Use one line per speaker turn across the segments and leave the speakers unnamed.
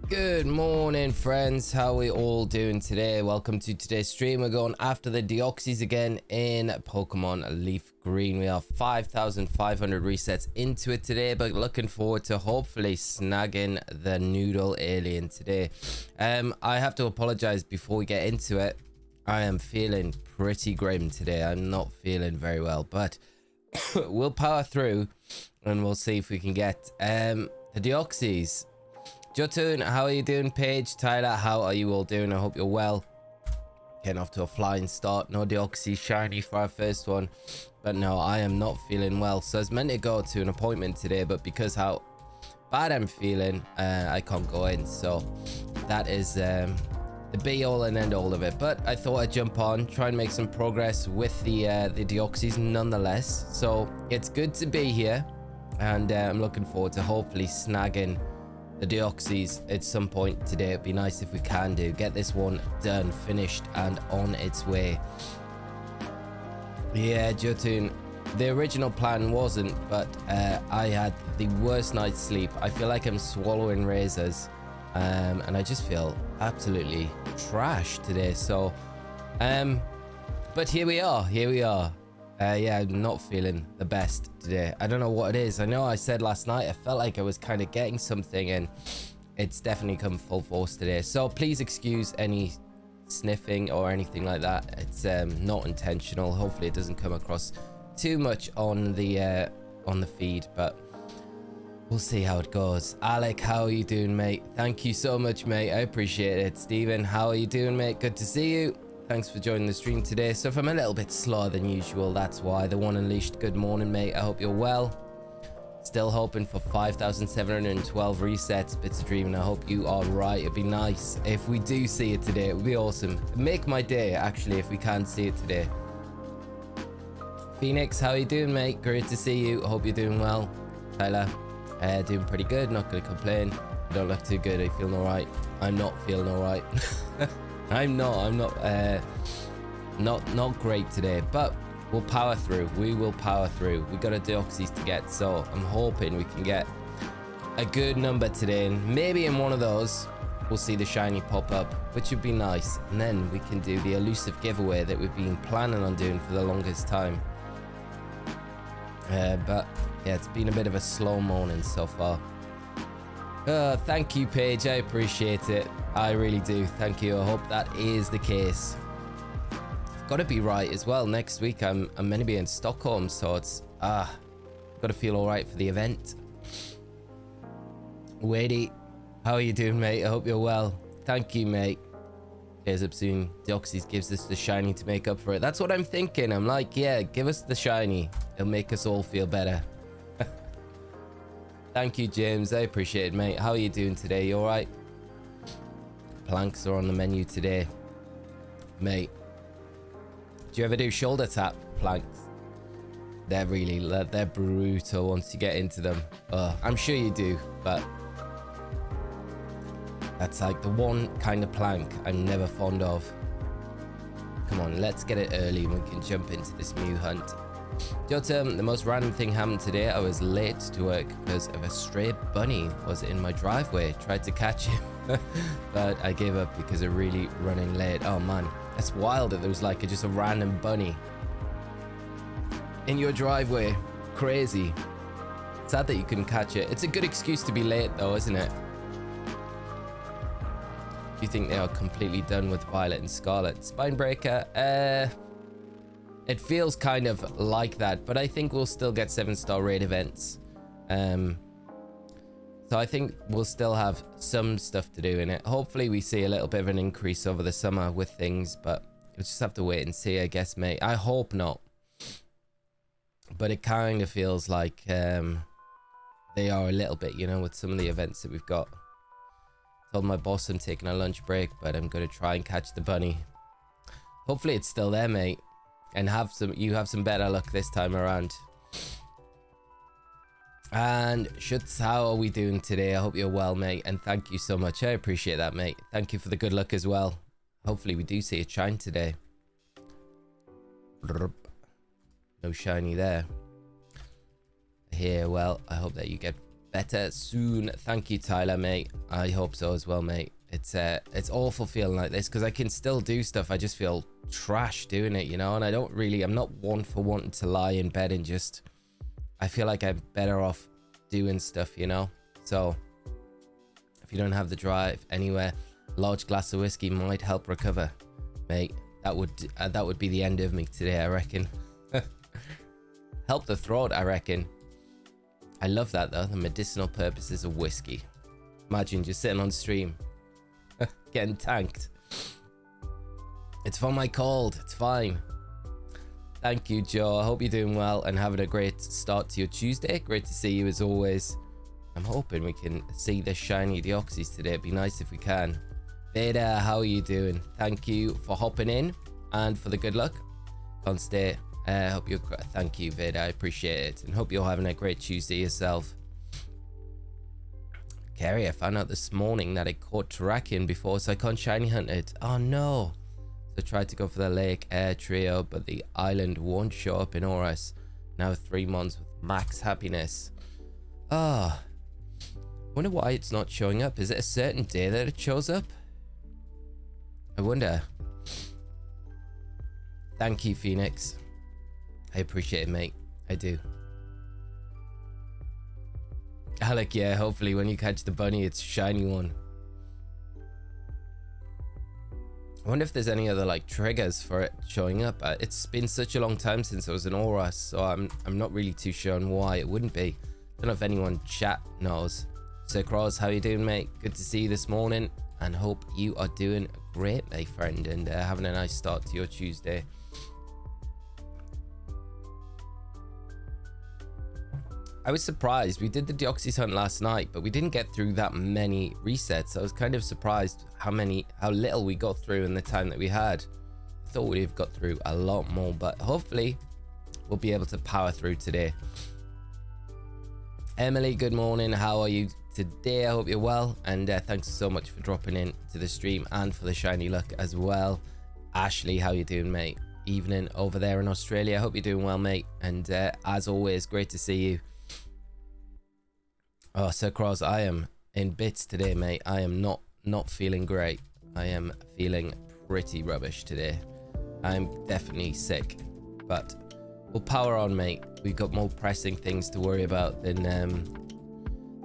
Good morning, friends. How are we all doing today? Welcome to today's stream. We're going after the Deoxys again in Pokemon Leaf Green. We have 5,500 resets into it today, but looking forward to hopefully snagging the Noodle Alien today. I have to apologize before we get into it. I am feeling pretty grim today. I'm not feeling very well, but we'll power through and we'll see if we can get the Deoxys. Jotun, how are you doing? Paige, Tyler, how are you all doing? I hope you're well. Getting off to a flying start. No Deoxys shiny for our first one. But no, I am not feeling well. So I was meant to go to an appointment today, but because how bad I'm feeling, I can't go in. So that is the be all and end all of it. But I thought I'd jump on, try and make some progress with the Deoxys nonetheless. So it's good to be here. And I'm looking forward to hopefully snagging the Deoxys at some point today. It'd be nice if we can get this one done, finished, and on its way. Yeah, Jotun, the original plan wasn't, but I had the worst night's sleep. I feel like I'm swallowing razors, and I just feel absolutely trash today. So, but here we are. Yeah, I'm not feeling the best today. I don't know what it is. I know I said last night I felt like I was kind of getting something, and it's definitely come full force today. So please excuse any sniffing or anything like that. It's not intentional. Hopefully it doesn't come across too much on the feed, but we'll see how it goes. Alec, how are you doing, mate? Thank you so much, mate. I appreciate it. Steven, how are you doing, mate? Good to see you. Thanks for joining the stream today. So if I'm a little bit slower than usual, that's why. The One Unleashed, good morning, mate. I hope you're well. Still hoping for 5,712 resets. Bits of dreaming. I hope you are right. It'd be nice if we do see it today. It would be awesome. It'd make my day, actually, if we can see it today. Phoenix, how are you doing, mate? Great to see you. I hope you're doing well. Tyler, doing pretty good. Not going to complain. You don't look too good. Are you feeling all right? I'm not feeling all right. I'm not great today, but we'll power through. We will power through. We got a Deoxys to get, so I'm hoping we can get a good number today, and maybe in one of those we'll see the shiny pop up, which would be nice, and then we can do the elusive giveaway that we've been planning on doing for the longest time. But yeah, it's been a bit of a slow morning so far. Thank you, Paige. I appreciate it. I really do. Thank you. I hope that is the case. I've got to be right as well. Next week, I'm meant to be in Stockholm, so it's got to feel all right for the event. Wadey, how are you doing, mate? I hope you're well. Thank you, mate. Here's up soon. Deoxys gives us the shiny to make up for it. That's what I'm thinking. I'm like, yeah, give us the shiny. It'll make us all feel better. Thank you, James. I appreciate it, mate. How are you doing today? You all right? Planks are on the menu today, mate. Do you ever do shoulder tap planks? They're brutal once you get into them. I'm sure you do, but that's like the one kind of plank I'm never fond of. Come on, let's get it early and we can jump into this Mew hunt. Jotum, the most random thing happened today. I was late to work because of a stray bunny was in my driveway. Tried to catch him, but I gave up because of really running late. Oh man, that's wild that there was like just a random bunny in your driveway. Crazy. Sad that you couldn't catch it. It's a good excuse to be late though, isn't it? Do you think they are completely done with Violet and Scarlet? Spinebreaker, it feels kind of like that, but I think we'll still get 7-star raid events. So I think we'll still have some stuff to do in it. Hopefully we see a little bit of an increase over the summer with things, but we'll just have to wait and see, I guess, mate. I hope not. But it kind of feels like they are a little bit, you know, with some of the events that we've got. Told my boss I'm taking a lunch break, but I'm going to try and catch the bunny. Hopefully it's still there, mate. And you have some better luck this time around. And Schutz, how are we doing today? I hope you're well, mate, and thank you so much. I appreciate that, mate. Thank you for the good luck as well. Hopefully we do see a shine today. No shiny there. Here, well, I hope that you get better soon. Thank you, Tyler, mate. I hope so as well, mate. It's awful feeling like this because I can still do stuff. I just feel trash doing it, you know, and I'm not one for wanting to lie in bed and just, I feel like I'm better off doing stuff, you know. So if you don't have the drive anywhere, a large glass of whiskey might help recover, mate. That would be the end of me today, I reckon. Help the throat, I reckon. I love that though, the medicinal purposes of whiskey. Imagine just sitting on stream getting tanked. It's for my cold, it's fine. Thank you, Joe. I hope you're doing well and having a great start to your Tuesday. Great to see you as always. I'm hoping we can see the shiny Deoxys today. It'd be nice if we can. Veda, how are you doing? Thank you for hopping in and for the good luck. Can't stay. Thank you, Veda. I appreciate it and hope you're having a great Tuesday yourself. Kerry, I found out this morning that I caught Terrakion before, so I can't shiny hunt it. Oh no. So I tried to go for the Lake Air trio, but the island won't show up in Osirus. Now 3 months with max happiness. Ah. Wonder why it's not showing up. Is it a certain day that it shows up? I wonder. Thank you, Phoenix. I appreciate it, mate. I do. Alec, yeah, hopefully when you catch the bunny, it's a shiny one. I wonder if there's any other like triggers for it showing up. It's been such a long time since I was in Osirus, so I'm not really too sure on why it wouldn't be. Don't know if anyone chat knows. Sir Cross, how you doing, mate? Good to see you this morning and hope you are doing great, my friend, and having a nice start to your Tuesday. I was surprised. We did the Deoxys hunt last night, but we didn't get through that many resets. I was kind of surprised how little we got through in the time that we had. I thought we'd have got through a lot more, but hopefully we'll be able to power through today. Emily, good morning. How are you today? I hope you're well, and thanks so much for dropping in to the stream and for the shiny luck as well. Ashley, how you doing, mate? Evening over there in Australia. I hope you're doing well, mate, and as always, great to see you. Oh, Sir Cross, I am in bits today, mate. I am not feeling great. I am feeling pretty rubbish today. I'm definitely sick, but we'll power on, mate. We've got more pressing things to worry about than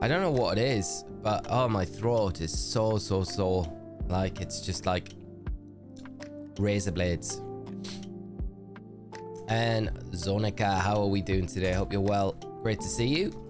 I don't know what it is, but oh, my throat is so sore. Like it's just like razor blades. And Zonica, how are we doing today? Hope you're well. Great to see you.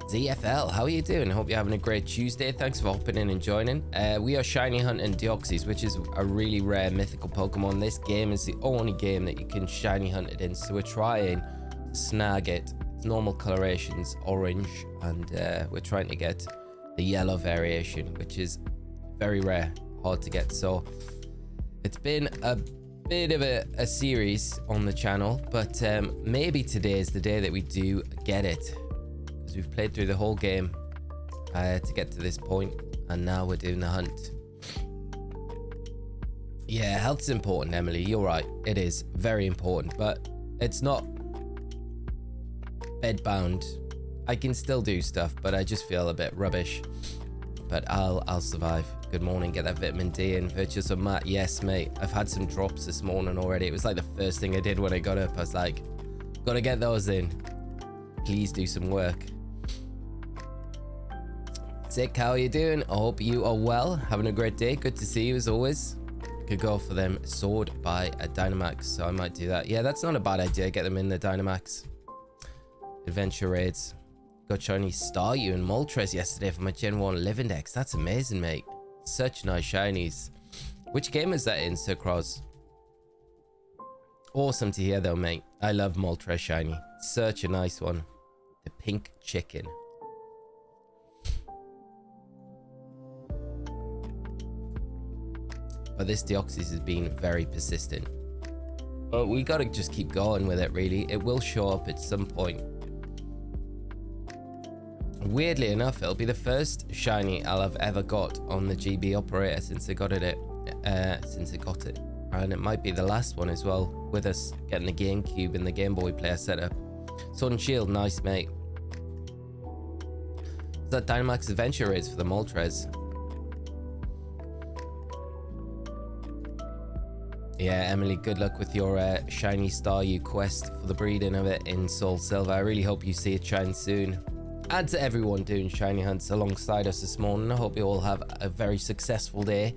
ZFL, how are you doing? I hope you're having a great Tuesday. Thanks for hopping in and joining. We are shiny hunting Deoxys, which is a really rare mythical Pokemon. This game is the only game that you can shiny hunt it in, so we're trying to snag it. It's normal colorations, orange, and we're trying to get the yellow variation, which is very rare, hard to get. So it's been a bit of a series on the channel, but maybe today is the day that we do get it. We've played through the whole game to get to this point, and now we're doing the hunt. Yeah, health's important, Emily. You're right. It is very important, but it's not bedbound. I can still do stuff, but I just feel a bit rubbish. But I'll survive. Good morning. Get that vitamin D in. Virtuous of Matt. Yes, mate. I've had some drops this morning already. It was like the first thing I did when I got up. I was like, gotta get those in. Please do some work. Sick, how are you doing? I hope you are well, having a great day. Good to see you as always. Could go for them sword by a Dynamax, so I might do that. Yeah, that's not a bad idea. Get them in the Dynamax. Adventure raids. Got shiny Staryu and Moltres yesterday for my Gen 1 Live Index. That's amazing, mate. Such nice shinies. Which game is that in, Sir Cross? Awesome to hear though, mate. I love Moltres shiny. Such a nice one. The pink chicken. But this Deoxys has been very persistent. But we gotta just keep going with it, really. It will show up at some point. Weirdly enough, it'll be the first shiny I'll have ever got on the GB operator since I got it. And it might be the last one as well, with us getting the GameCube and the Game Boy player setup. Sword and Shield, nice, mate. Is that Dynamax Adventure is for the Moltres? Yeah, Emily, good luck with your shiny Staryu quest for the breeding of it in Soul Silver. I really hope you see it shine soon. And to everyone doing shiny hunts alongside us this morning, I hope you all have a very successful day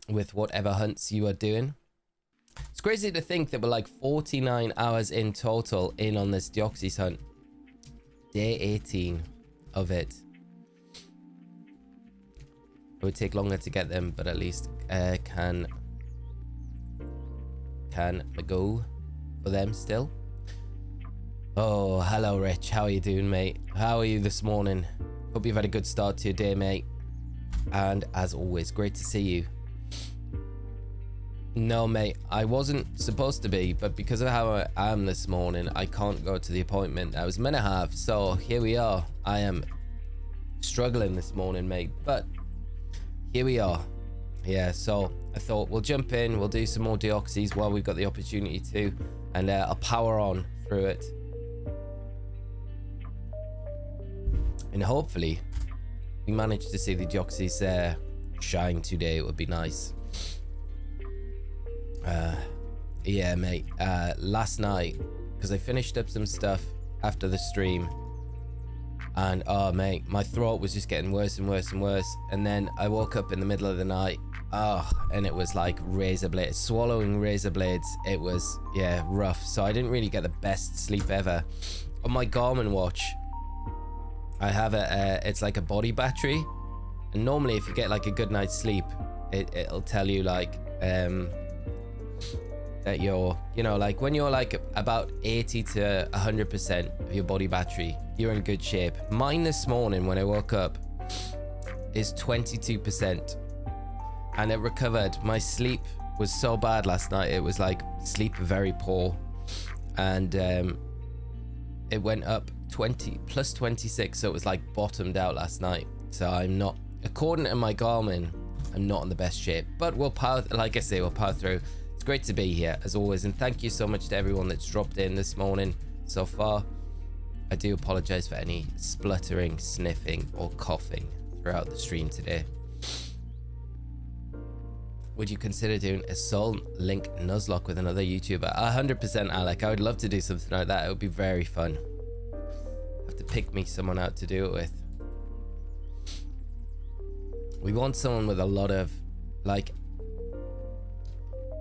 with whatever hunts you are doing. It's crazy to think that we're like 49 hours in total in on this Deoxys hunt. Day 18 of it. It would take longer to get them, but at least can go for them still. Oh, hello Rich, how are you doing, mate? How are you this morning? Hope you've had a good start to your day, mate. And as always, great to see you. No, mate, I wasn't supposed to be, but because of how I am this morning, I can't go to the appointment I was meant to have. So here we are. I am struggling this morning, mate, but here we are. Yeah, so I thought we'll jump in, we'll do some more Deoxys while we've got the opportunity to, and I'll power on through it. And hopefully we manage to see the Deoxys shine today. It would be nice. Yeah, mate, last night, because I finished up some stuff after the stream, and oh mate, my throat was just getting worse and worse and worse, and then I woke up in the middle of the night, and it was like razor blades, swallowing razor blades. It was, yeah, rough. So I didn't really get the best sleep ever. On my Garmin watch, I have it's like a body battery, and normally if you get like a good night's sleep, it'll tell you like that you're, you know, like when you're like about 80 to 100% of your body battery, you're in good shape. Mine this morning when I woke up is 22%, and it recovered. My sleep was so bad last night, it was like sleep very poor, and it went up 20 plus 26, so it was like bottomed out last night. So I'm not, according to my Garmin, I'm not in the best shape, but we'll power, like I say, we'll power through. It's great to be here as always, and thank you so much to everyone that's dropped in this morning so far. I do apologize for any spluttering, sniffing, or coughing throughout the stream today. Would you consider doing a Soul Link Nuzlocke with another YouTuber? 100%, Alec. I would love to do something like that. It would be very fun. Have to pick me someone out to do it with. We want someone with a lot of, like,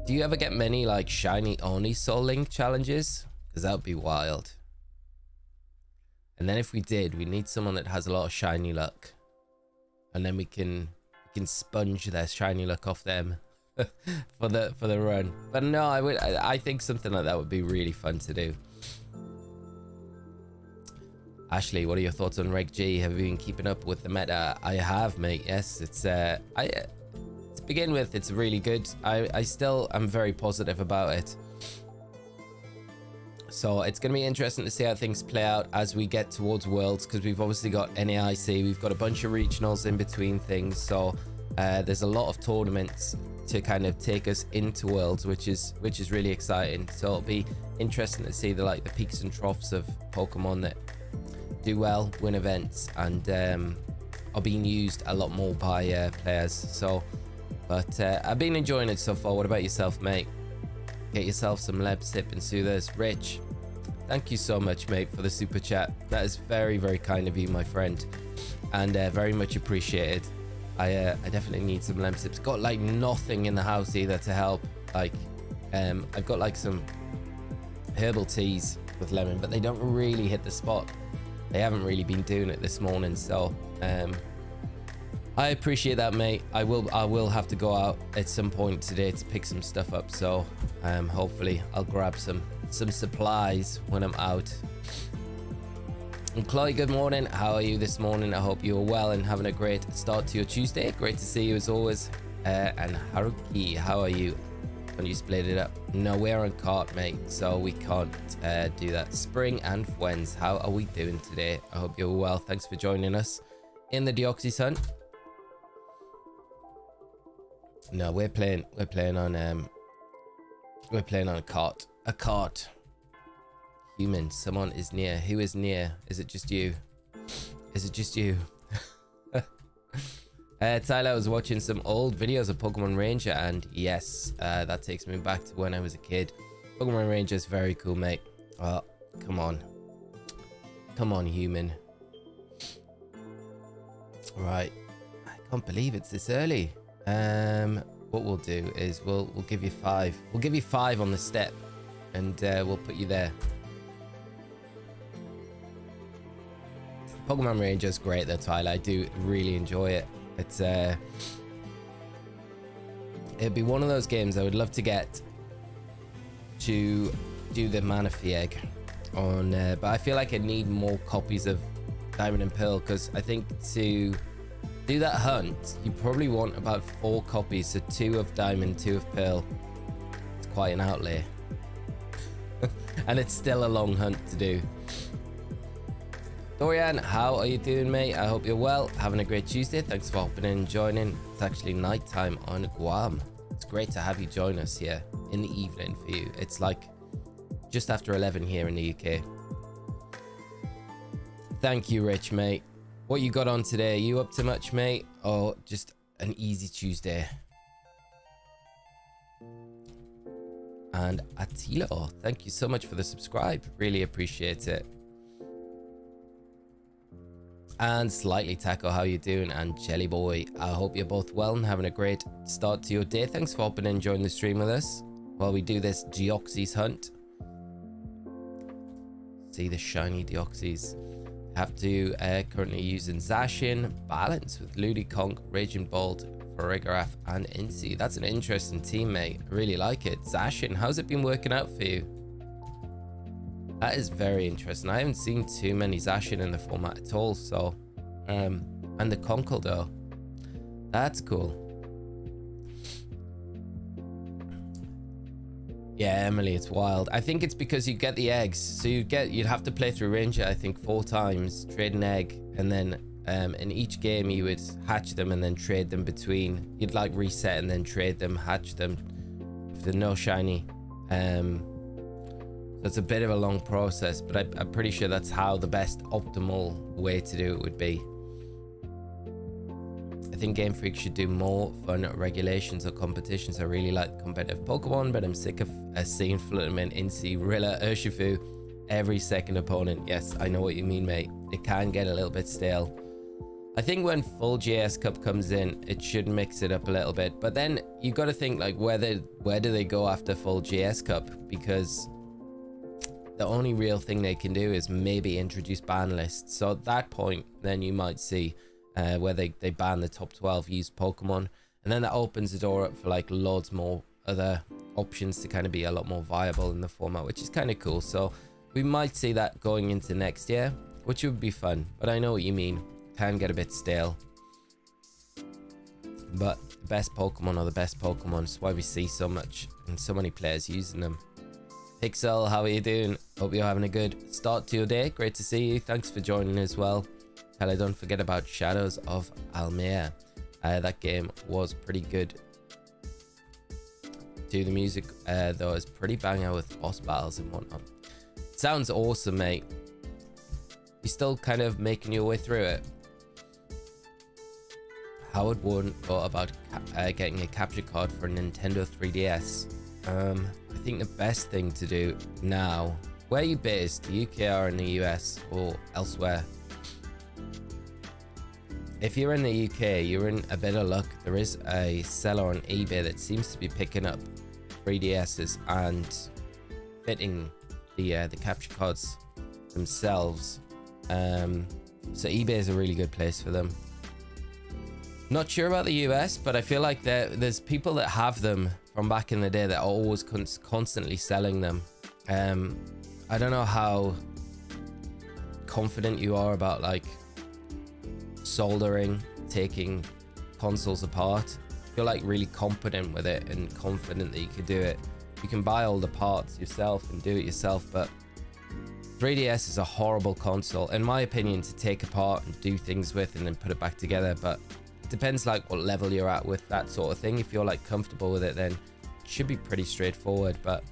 do you ever get many like shiny only Soul Link challenges? Because that would be wild. And then if we did, we need someone that has a lot of shiny luck, and then we can sponge their shiny luck off them for the run. But no, I think something like that would be really fun to do. Ashley, what are your thoughts on Reg G? Have you been keeping up with the meta? I have, mate. Yes, it's to begin with, it's really good. I still am very positive about it. So it's going to be interesting to see how things play out as we get towards Worlds, because we've obviously got NAIC, we've got a bunch of regionals in between things. So there's a lot of tournaments to kind of take us into Worlds, which is really exciting. So it'll be interesting to see the peaks and troughs of Pokemon that do well, win events, and are being used a lot more by players. So, but I've been enjoying it so far. What about yourself, mate? Get yourself some Lebsip and Soothers. Rich, thank you so much, mate, for the super chat. That is very, very kind of you, my friend, and very much appreciated. I definitely need some Lemsips. Got like nothing in the house either to help. Like, I've got like some herbal teas with lemon, but they don't really hit the spot. They haven't really been doing it this morning, so I appreciate that, mate. I will have to go out at some point today to pick some stuff up, so hopefully I'll grab some supplies when I'm out. And Chloe, good morning. How are you this morning? I hope you're well and having a great start to your Tuesday. Great to see you as always. And Haruki, how are you? When you split it up? No, we're on cart, mate, so we can't do that. Spring and Fwens, how are we doing today? I hope you're well. Thanks for joining us in the Deoxys hunt. No, we're playing on a cart. A cart. Human, someone is near. Who is near? Is it just you? Is it just you? Tyler was watching some old videos of Pokemon Ranger, and yes, that takes me back to when I was a kid. Pokemon Ranger is very cool, mate. Oh, come on. Come on, human. Right. I can't believe it's this early. What we'll do is we'll give you 5. We'll give you 5 on the step, and we'll put you there. Pokemon Ranger is great though, Tyler. I do really enjoy it. It's it'd be one of those games I would love to get to do the Manaphy egg on, but I feel like I need more copies of Diamond and Pearl, because I think to do that hunt you probably want about 4 copies, so 2 of Diamond, 2 of Pearl. It's quite an outlay. And it's still a long hunt to do. Dorian, how are you doing, mate? I hope you're well. Having a great Tuesday. Thanks for hopping in and joining. It's actually nighttime on Guam. It's great to have you join us here in the evening for you. It's like just after 11 here in the UK. Thank you, Rich, mate. What you got on today? Are you up to much, mate? Or just an easy Tuesday? And Attilo, thank you so much for the subscribe. Really appreciate it. And Slightly Taco, how you doing? And Jelly Boy, I hope you're both well and having a great start to your day. Thanks for hopping in and joining the stream with us while we do this Deoxys hunt. See the shiny Deoxys. Have to currently using Zacian, Balance with Ludicong, Raging Bolt, Farigiraf, and Incy. That's an interesting team, mate. I really like it. Zacian, how's it been working out for you? That is very interesting. I haven't seen too many Zacian in the format at all, so and the Conkeldurr. That's cool. Yeah, Emily, it's wild. I think it's because you get the eggs, so you'd have to play through Ranger, I think 4 times, trade an egg, and then in each game you would hatch them and then trade them between. You'd like reset and then trade them, hatch them if they're no shiny. So it's a bit of a long process, but I'm pretty sure that's how the best optimal way to do it would be. I think Game Freak should do more fun regulations or competitions. I really like competitive Pokemon, but I'm sick of seeing Flutterman, Incy, Rilla, Urshifu every second opponent. Yes, I know what you mean, mate. It can get a little bit stale. I think when full JS Cup comes in, it should mix it up a little bit. But then you got to think, like, where do they go after full JS Cup? Because the only real thing they can do is maybe introduce ban lists. So at that point, then you might see where they ban the top 12 used Pokemon, and then that opens the door up for like loads more other options to kind of be a lot more viable in the format, which is kind of cool. So we might see that going into next year, which would be fun. But I know what you mean, can get a bit stale. But the best Pokemon are the best Pokemon. That's why we see so much and so many players using them. Pixel, how are you doing? Hope you're having a good start to your day. Great to see you. Thanks for joining as well. Hell, don't forget about Shadows of Almere. That game was pretty good. The music though is pretty banger with boss battles and whatnot. Sounds awesome, mate. You still kind of making your way through it? How would one go about getting a capture card for a Nintendo 3DS? I think the best thing to do now, where are you based? The UK or in the US or elsewhere? If you're in the UK, you're in a bit of luck. There is a seller on eBay that seems to be picking up 3DSs and fitting the capture cards themselves. So eBay is a really good place for them. Not sure about the US, but I feel like there's people that have them from back in the day that are always constantly selling them. I don't know how confident you are about like soldering, taking consoles apart. If you're like really competent with it and confident that you could do it, you can buy all the parts yourself and do it yourself. But 3DS is a horrible console, in my opinion, to take apart and do things with and then put it back together. But it depends like what level you're at with that sort of thing. If you're like comfortable with it, then it should be pretty straightforward. But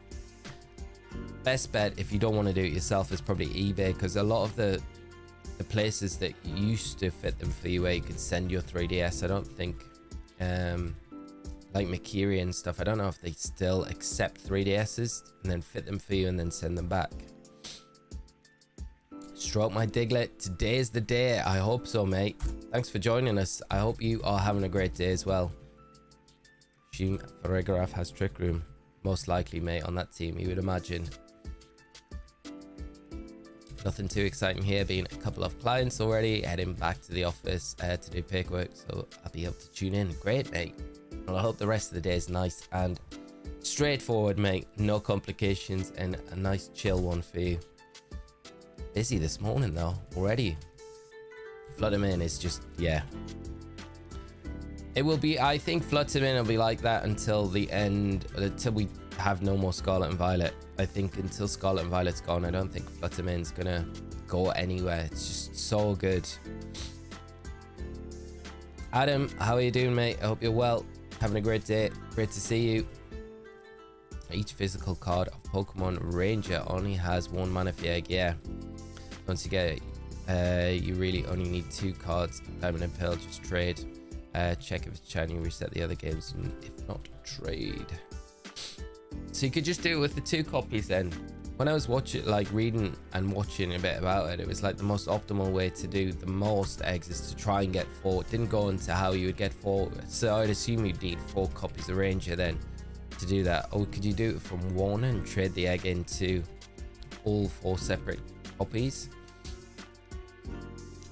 best bet if you don't want to do it yourself is probably eBay, because a lot of the the places that used to fit them for you where you could send your 3DS. I don't think like Makiri and stuff, I don't know if they still accept 3DSs and then fit them for you and then send them back. Stroke my Diglett, today is the day. I hope so, mate. Thanks for joining us. I hope you are having a great day as well. Assume Farigarath has Trick Room. Most likely, mate, on that team, you would imagine. Nothing too exciting here, being a couple of clients already, heading back to the office to do paperwork, so I'll be able to tune in. Great, mate. Well, I hope the rest of the day is nice and straightforward, mate. No complications and a nice chill one for you. Busy this morning though, already. Flutterman is just, yeah. It will be, I think Flutterman will be like that until the end, until we have no more Scarlet and Violet. I think until Scarlet and Violet's gone, I don't think Flutterman's gonna go anywhere. It's just so good. Adam, how are you doing, mate? I hope you're well. Having a great day. Great to see you. Each physical card of Pokemon Ranger only has one Manaphy. Yeah. Once you get it, you really only need 2 cards. Diamond and Pearl, just trade. Check if it's shiny, reset the other games, and if not, trade. So you could just do it with the 2 copies then. When I was watching, like reading and watching a bit about it, it was like the most optimal way to do the most eggs is to try and get 4. It didn't go into how you would get 4, so I'd assume you'd need 4 copies of Ranger then to do that. Or could you do it from 1 and trade the egg into all 4 separate copies?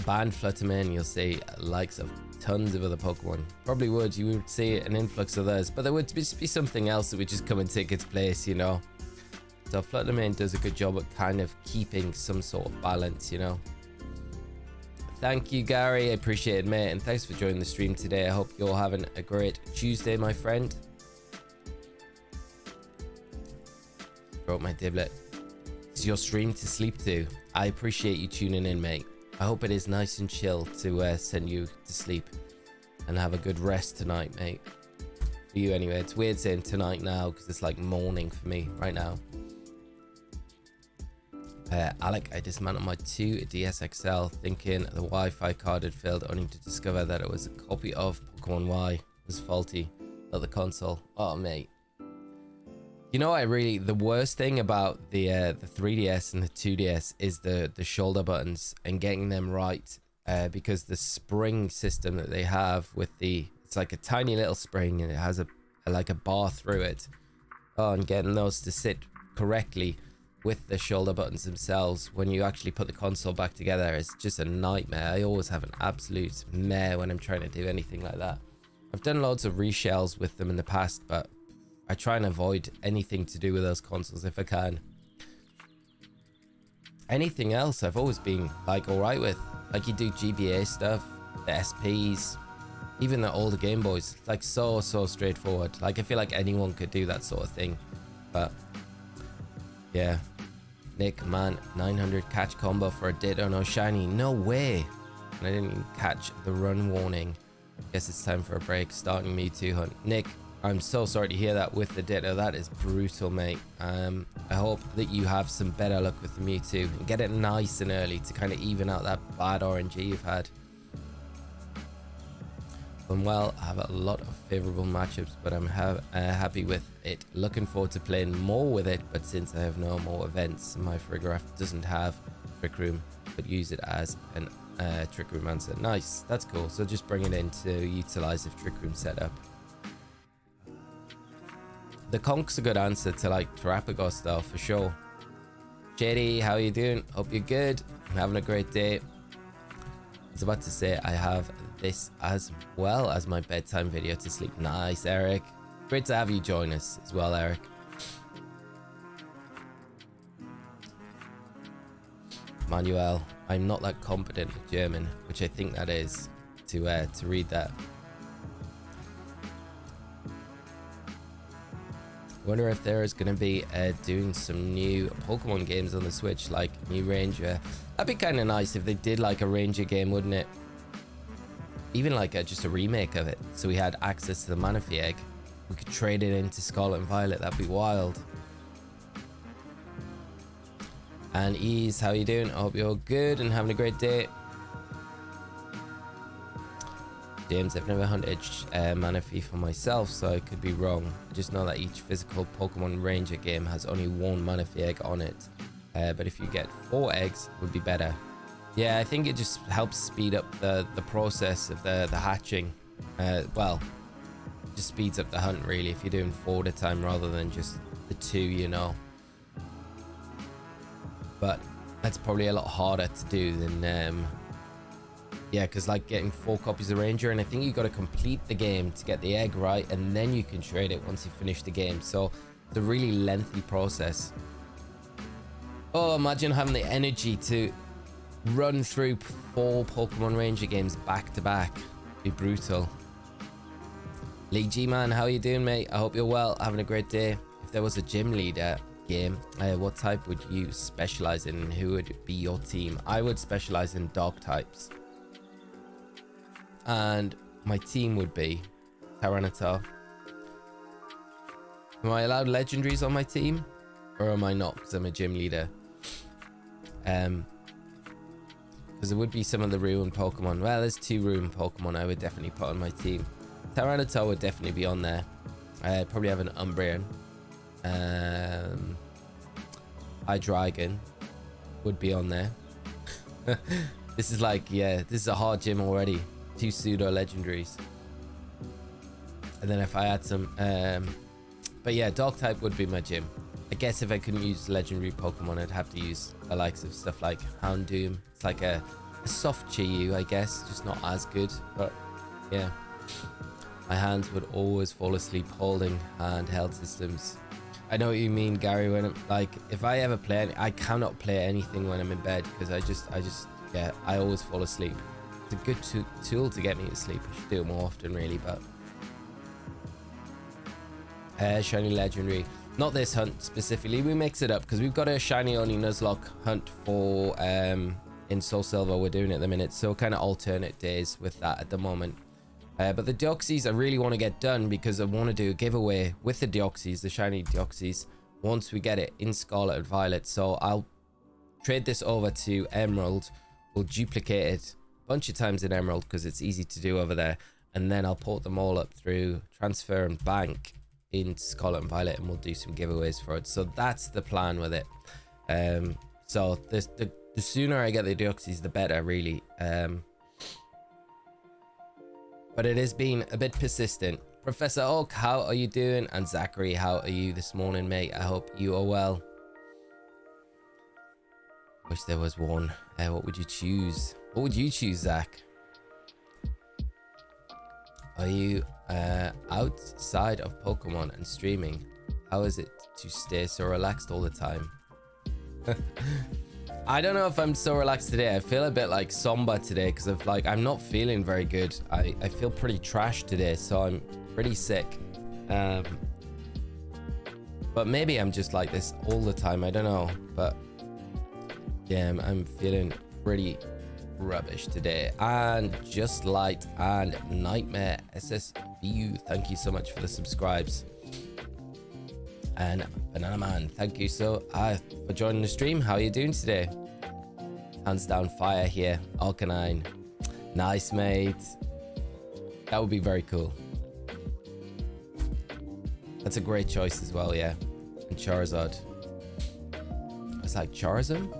Ban Flutterman, you'll see likes of tons of other Pokemon. Probably would, you would see an influx of those, but there would just be something else that would just come and take its place, you know. So Flutterman does a good job at kind of keeping some sort of balance, you know. Thank you, Gary. I appreciate it, mate. And thanks for joining the stream today. I hope you're having a great Tuesday, my friend. Wrote my Diglett. It's your stream to sleep to. I appreciate you tuning in, mate. I hope it is nice and chill to send you to sleep and have a good rest tonight, mate. For you anyway. It's weird saying tonight now because it's like morning for me right now. Alec, I dismantled my 2 DSXL thinking the Wi-Fi card had failed, only to discover that it was a copy of Pokemon Y. It was faulty, not the console. Oh, mate. You know, the worst thing about the 3DS and the 2DS is the shoulder buttons and getting them right, because the spring system that they have with it's like a tiny little spring and it has like a bar through it. Oh, and getting those to sit correctly with the shoulder buttons themselves when you actually put the console back together is just a nightmare. I always have an absolute mare when I'm trying to do anything like that. I've done loads of reshells with them in the past, but I try and avoid anything to do with those consoles if I can. Anything else I've always been like alright with. Like you do GBA stuff, the SPs, even the older Game Boys. Like so straightforward. Like I feel like anyone could do that sort of thing. But yeah. Nick, man, 900 catch combo for a Ditto no shiny. No way. And I didn't even catch the run warning. Guess it's time for a break. Starting Mewtwo hunt. Nick, I'm so sorry to hear that with the Ditto. That is brutal, mate. I hope that you have some better luck with the Mewtwo and get it nice and early to kind of even out that bad RNG you've had. Well, I have a lot of favorable matchups, but I'm happy with it. Looking forward to playing more with it, but since I have no more events, my Farigarath doesn't have Trick Room, but use it as an Trick Room answer. Nice, that's cool. So just bring it in to utilize if Trick Room set up. The Conk's a good answer to like Terapagos though, for sure. JD, how are you doing? Hope you're good. I'm having a great day. I was about to say I have this as well as my bedtime video to sleep. Nice, Eric. Great to have you join us as well, Eric. Manuel, I'm not that competent with German, which I think that is to read that. Wonder if there is going to be doing some new Pokemon games on the Switch, like new Ranger. That'd be kind of nice if they did like a Ranger game, wouldn't it? Even like just a remake of it, so we had access to the Manaphy egg. We could trade it into Scarlet and Violet. That'd be wild. And Ease, how you doing? I hope you're good and having a great day. James, I've never hunted Manaphy for myself, so I could be wrong. I just know that each physical Pokemon Ranger game has only one Manaphy egg on it. But if you get 4 eggs, it would be better. Yeah, I think it just helps speed up the process of the hatching. Well, it just speeds up the hunt, really, if you're doing 4 at a time rather than just the 2, you know. But that's probably a lot harder to do than... yeah, because like getting 4 copies of Ranger, and I think you got to complete the game to get the egg right, and then you can trade it once you finish the game. So it's a really lengthy process. Oh, imagine having the energy to run through 4 Pokemon Ranger games back to back. It'd be brutal. Lee G man, how you doing, mate? I hope you're well, having a great day. If there was a gym leader game, what type would you specialize in, and who would be your team? I would specialize in dog types. And my team would be Tyranitar. Am I allowed legendaries on my team? Or am I not, because I'm a gym leader? Because there would be some of the ruined Pokemon. Well, there's 2 ruined Pokemon I would definitely put on my team. Tyranitar would definitely be on there. I'd probably have an Umbreon. Hydreigon would be on there. This is like, yeah, this is a hard gym already. 2 pseudo legendaries, and then if I had some but yeah, dog type would be my gym. I guess if I couldn't use legendary Pokemon, I'd have to use the likes of stuff like Houndoom. It's like a soft Chi-Yu, I guess, just not as good. But yeah, my hands would always fall asleep holding handheld systems. I know what you mean, Gary. When I'm like, if I ever play, I cannot play anything when I'm in bed, because I just yeah, I always fall asleep. It's a good tool to get me to sleep. I should do it more often, really. But shiny legendary, not this hunt specifically. We mix it up because we've got a shiny only Nuzlocke hunt for in Soul Silver. We're doing it at the minute, so kind of alternate days with that at the moment. But the Deoxys I really want to get done, because I want to do a giveaway with the Deoxys, the shiny Deoxys, once we get it in Scarlet and Violet. So I'll trade this over to Emerald. We'll duplicate it bunch of times in Emerald because it's easy to do over there, and then I'll port them all up through transfer and bank in Scarlet and Violet, and we'll do some giveaways for it. So that's the plan with it. So the sooner I get the Deoxys, the better, really. But it has been a bit persistent. Professor Oak, how are you doing? And Zachary, how are you this morning, mate? I hope you are well. Wish there was one. What would you choose? What would you choose, Zach? Are you outside of Pokemon and streaming? How is it to stay so relaxed all the time? I don't know if I'm so relaxed today. I feel a bit like somber today because of like, I'm not feeling very good. I feel pretty trash today, so I'm pretty sick. But maybe I'm just like this all the time. I don't know, but yeah, I'm feeling pretty rubbish today. And Just Light and Nightmare SSBU, thank you so much for the subscribes. And Banana Man, thank you so for joining the stream. How are you doing today? Hands down fire here. Arcanine, nice, mate. That would be very cool. That's a great choice as well, yeah. And Charizard. It's like Charizard.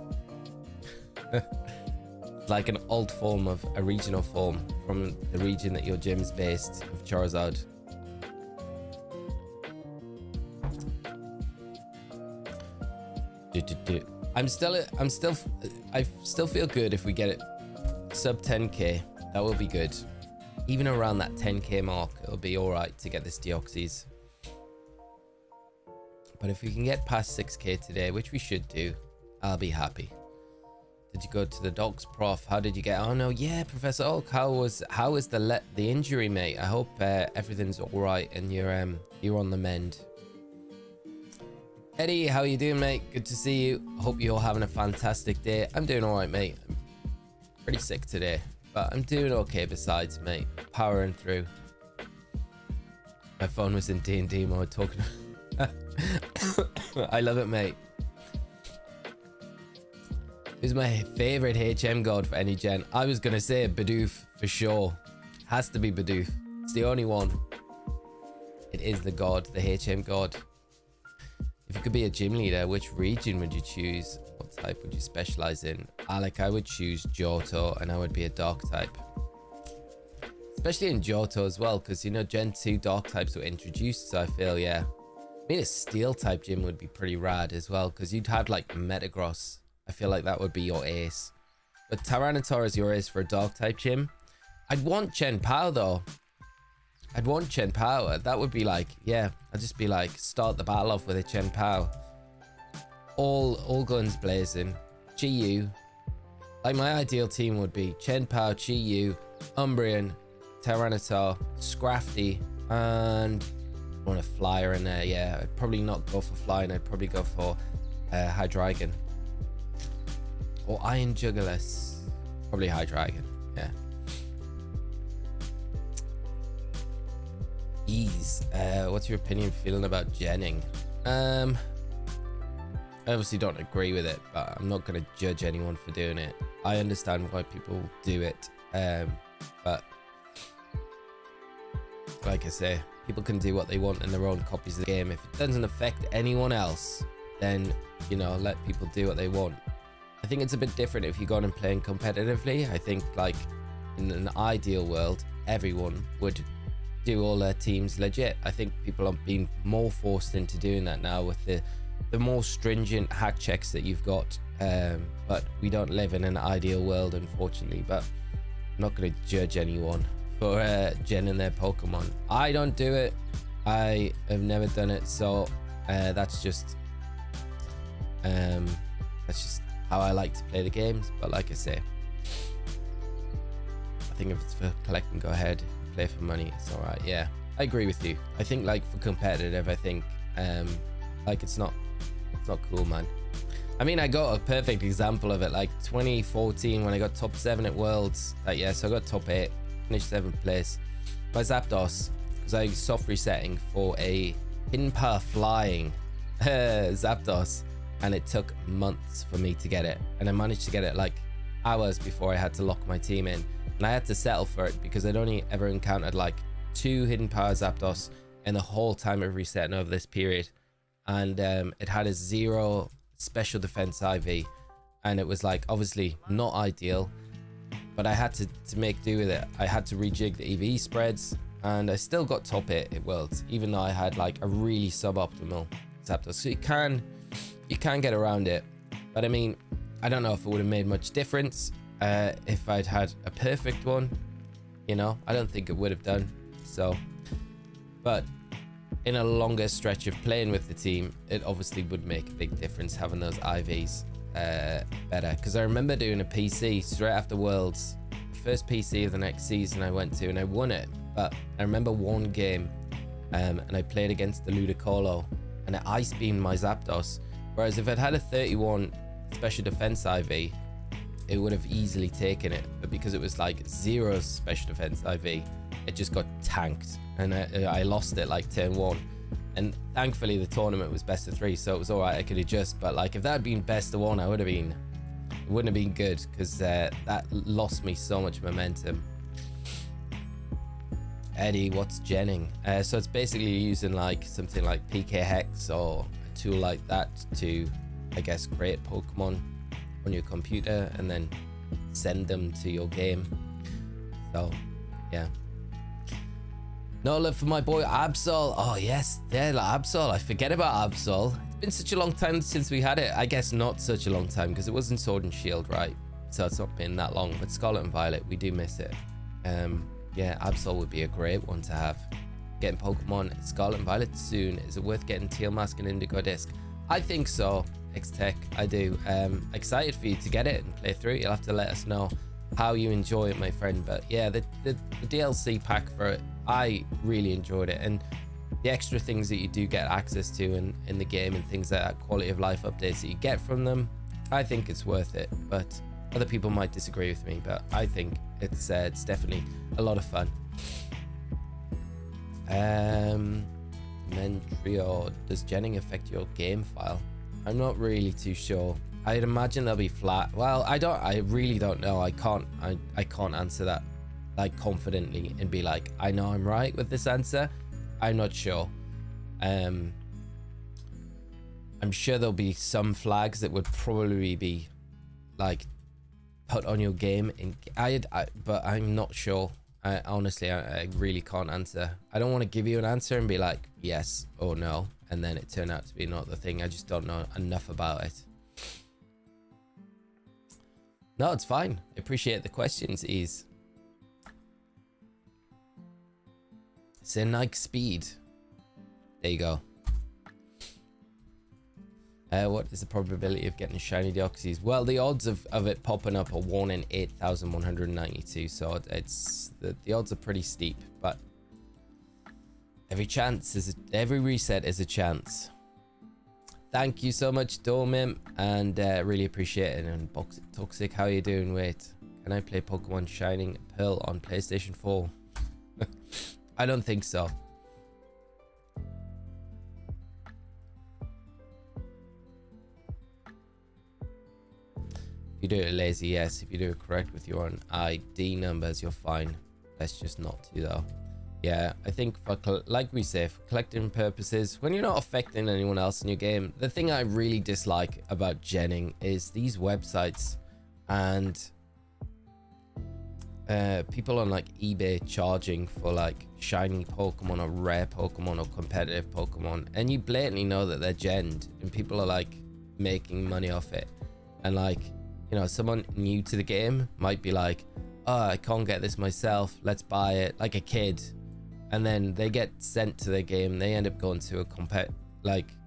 Like an old form of a regional form from the region that your gym's based, of Charizard. I still feel good if we get it sub 10k. That will be good. Even around that 10k mark, it'll be all right to get this Deoxys. But if we can get past 6k today, which we should do, I'll be happy. Did you go to the docs, Prof? How did you get? Oh no, yeah, Professor Oak. How was the injury, mate? I hope everything's all right and you're on the mend. Eddie, how are you doing, mate? Good to see you. Hope you're having a fantastic day. I'm doing all right, mate. I'm pretty sick today, but I'm doing okay besides, mate. Powering through. My phone was in D&D mode talking. I love it, mate. Who's my favorite HM god for any gen? I was gonna say Bidoof for sure. Has to be Bidoof. It's the only one. It is the god, the HM god. If you could be a gym leader, which region would you choose? What type would you specialize in? Alec, I would choose Johto, and I would be a dark type. Especially in Johto as well, because, you know, Gen 2 dark types were introduced, so I feel, yeah. I mean, a steel type gym would be pretty rad as well, because you'd have, like, Metagross. I feel like that would be your ace. But Tyranitar is your ace for a dark type gym. I'd want Chen Pao, though. I'd want Chen Pao. That would be like, yeah, I'd just be like, start the battle off with a Chen Pao. All guns blazing. Chi-Yu. Like, my ideal team would be Chen Pao, Chi-Yu, Umbreon, Tyranitar, Scrafty, and I want a flyer in there. Yeah, I'd probably not go for flying. I'd probably go for Hydreigon. Or Iron Jugulis. Probably Hydreigon. Yeah. Ease. What's your opinion feeling about genning? I obviously don't agree with it, but I'm not going to judge anyone for doing it. I understand why people do it, but like I say, people can do what they want in their own copies of the game. If it doesn't affect anyone else, then, you know, let people do what they want. I think it's a bit different if you're going and playing competitively. I think, like, in an ideal world, everyone would do all their teams legit. I think people are being more forced into doing that now with the more stringent hack checks that you've got, but we don't live in an ideal world, unfortunately. But I'm not going to judge anyone for genning their Pokemon. I don't do it. I have never done it, so that's just how I like to play the games. But like I say, I think if it's for collecting, go ahead, play for money, it's all right. Yeah, I agree with you. I think, like, for competitive, I think like it's not cool, man. I mean, I got a perfect example of it, like 2014 when I got top 7 at Worlds. Yeah, so I got top 8, finished 7th place. My Zapdos, because I was soft resetting for a Pinpa flying Zapdos, and it took months for me to get it, and I managed to get it like hours before I had to lock my team in, and I had to settle for it because I'd only ever encountered like 2 hidden power Zapdos in the whole time of resetting over this period, and it had a 0 special defense IV, and it was like obviously not ideal, but I had to make do with it. I had to rejig the EV spreads, and I still got top 8 at Worlds, even though I had like a really suboptimal Zapdos. So you can get around it, but I mean, I don't know if it would have made much difference if I'd had a perfect one, you know. I don't think it would have done so, but in a longer stretch of playing with the team, it obviously would make a big difference having those IVs better. Because I remember doing a PC straight after Worlds, the first PC of the next season I went to, and I won it. But I remember one game, and I played against the Ludicolo, and it ice beamed my Zapdos. Whereas if I'd had a 31 special defense IV, it would have easily taken it. But because it was like 0 special defense IV, it just got tanked, and I lost it like turn 1. And thankfully the tournament was best of 3, so it was all right, I could adjust. But like if that had been best of 1, it wouldn't have been good, because that lost me so much momentum. Eddie, what's genning? So it's basically using like something like PK Hex or a tool like that to, I guess, create Pokemon on your computer and then send them to your game. So yeah. No love for my boy Absol. Oh yes, yeah, like Absol. I forget about Absol. It's been such a long time since we had it. I guess not such a long time because it wasn't Sword and Shield, right? So it's not been that long. But Scarlet and Violet, we do miss it. Yeah, Absol would be a great one to have. Getting Pokemon Scarlet and Violet soon. Is it worth getting Teal Mask and Indigo Disc? I think so, X-Tech. I do. Excited for you to get it and play through it. You'll have to let us know how you enjoy it, my friend. But yeah, the DLC pack for it, I really enjoyed it, and the extra things that you do get access to in the game and things like that, quality of life updates that you get from them, I think it's worth it. But other people might disagree with me, but I think it's definitely a lot of fun. Mentrio, does genning affect your game file? I'm not really too sure. I'd imagine they'll be flat. Well, I really don't know. I can't answer that like confidently and be like, I know I'm right with this answer. I'm not sure. I'm sure there'll be some flags that would probably be like put on your game but I'm not sure. Honestly, I really can't answer. I don't want to give you an answer and be like yes or no, and then it turned out to be not the thing. I just don't know enough about it. No, it's fine. I appreciate the questions, Ease. Say Nike Speed. There you go. What is the probability of getting shiny Deoxys? Well, the odds of it popping up are 1 in 8,192, so it's the odds are pretty steep, but every reset is a chance. Thank you so much, Dormim, and really appreciate it. And Toxic, how are you doing? Wait, can I play Pokemon Shining Pearl on PlayStation 4? I don't think so. If you do it lazy, yes. If you do it correct with your own ID numbers, you're fine. Best just not to, though. Yeah, I think for like we say, for collecting purposes, when you're not affecting anyone else in your game, the thing I really dislike about genning is these websites and people on like eBay charging for like shiny Pokemon or rare Pokemon or competitive Pokemon, and you blatantly know that they're genned and people are like making money off it. And like, you know, someone new to the game might be like, oh, I can't get this myself, let's buy it, like a kid. And then they get sent to their game, they end up going to a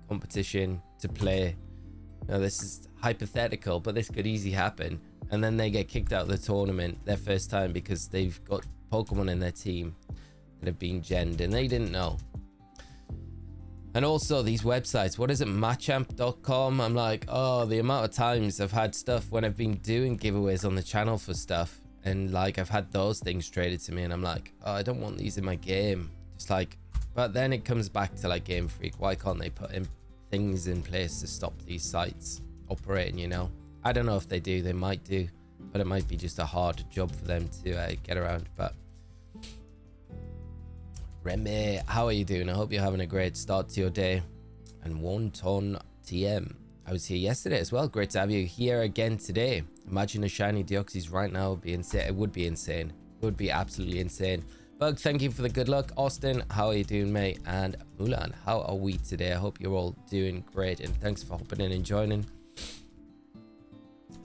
competition to play. Now, this is hypothetical, but this could easily happen. And then they get kicked out of the tournament their first time because they've got Pokemon in their team that have been genned and they didn't know. And also these websites, what is it, Machamp.com? I'm like, oh, the amount of times I've had stuff when I've been doing giveaways on the channel for stuff, and like I've had those things traded to me and I'm like, oh, I don't want these in my game. Just like, but then it comes back to like Game Freak. Why can't they put in things in place to stop these sites operating, you know? I don't know if they do, they might do, but it might be just a hard job for them to get around. But Remy, how are you doing? I hope you're having a great start to your day. And Wonton TM, I was here yesterday as well. Great to have you here again today. Imagine a shiny Deoxys right now would be insane. It would be insane. It would be absolutely insane. Bug, thank you for the good luck. Austin, how are you doing, mate? And Mulan, how are we today? I hope you're all doing great, and thanks for hopping in and joining.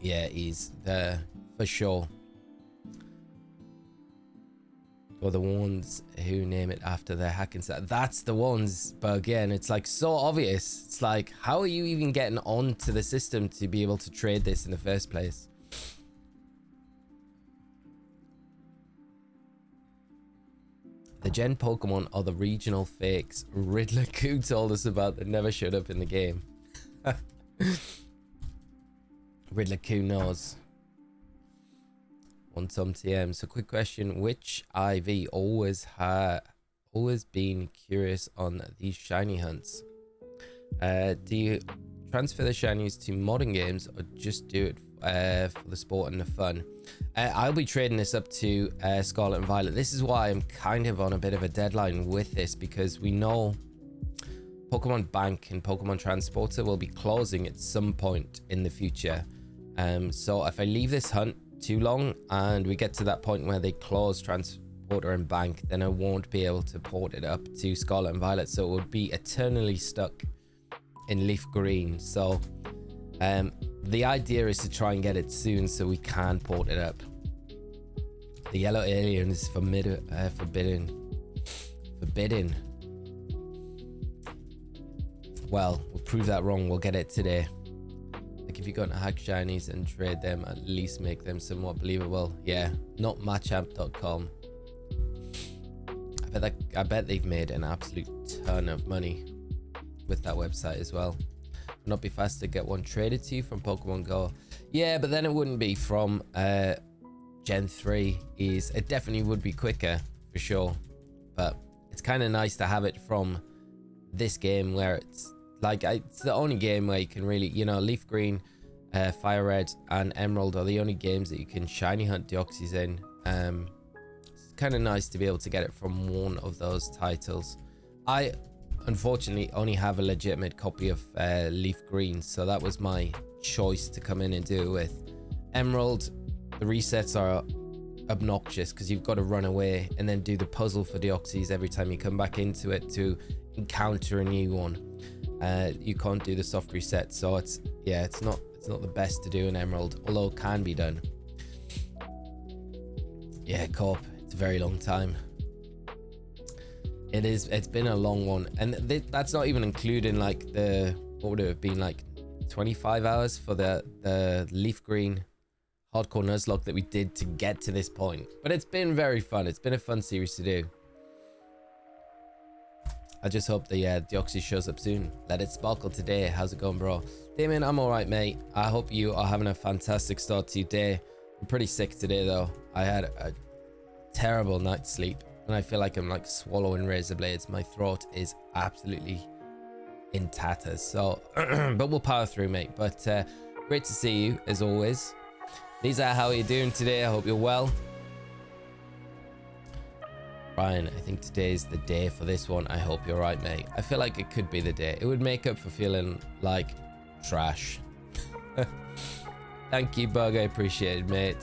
Yeah, he's there for sure. Or the ones who name it after their hacking set. That's the ones, but again, it's like so obvious. It's like, how are you even getting onto the system to be able to trade this in the first place? The gen Pokemon are the regional fakes Riddler Coo told us about that never showed up in the game. Riddler Coo knows. On some TM. So quick question, which IV always been curious on these shiny hunts? Do you transfer the shinies to modern games or just do it for the sport and the fun? I'll be trading this up to Scarlet and Violet. This is why I'm kind of on a bit of a deadline with this, because we know Pokemon Bank and Pokemon Transporter will be closing at some point in the future. So if I leave this hunt too long and we get to that point where they close Transporter and Bank, then I won't be able to port it up to Scarlet and Violet, so it would be eternally stuck in Leaf Green. So the idea is to try and get it soon so we can port it up. The yellow alien is forbidden. Well, we'll prove that wrong. We'll get it today. Like, if you're going to hack shinies and trade them, at least make them somewhat believable. Yeah, not Machamp.com. I bet they've made an absolute ton of money with that website as well. Would not be fast to get one traded to you from Pokemon Go. Yeah, but then it wouldn't be from Gen 3. It definitely would be quicker for sure. But it's kind of nice to have it from this game where it's like, it's the only game where you can really, you know, Leaf Green, Fire Red and Emerald are the only games that you can shiny hunt Deoxys in. kind of nice to be able to get it from one of those titles. I unfortunately only have a legitimate copy of Leaf Green, so that was my choice to come in and do it with. Emerald, the resets are obnoxious because you've got to run away and then do the puzzle for Deoxys every time you come back into it to encounter a new one. You can't do the soft reset, so it's not the best to do in Emerald, although it can be done. Yeah, Corp, it's a very long time. It's been a long one, and that's not even including like what would it have been, like 25 hours for the Leaf Green hardcore Nuzlocke that we did to get to this point. But it's been very fun. It's been a fun series to do. I just hope the Deoxys shows up soon. Let it sparkle today. How's it going, bro? Damien, I'm all right, mate. I hope you are having a fantastic start to your day. I'm pretty sick today, though. I had a terrible night's sleep, and I feel like I'm like swallowing razor blades. My throat is absolutely in tatters. So, but we'll power through, mate. But great to see you, as always. Lisa, how are you doing today? I hope you're well. Brian, I think today's the day for this one. I hope you're right, mate. I feel like it could be the day. It would make up for feeling like trash. Thank you, Bug. I appreciate it, mate.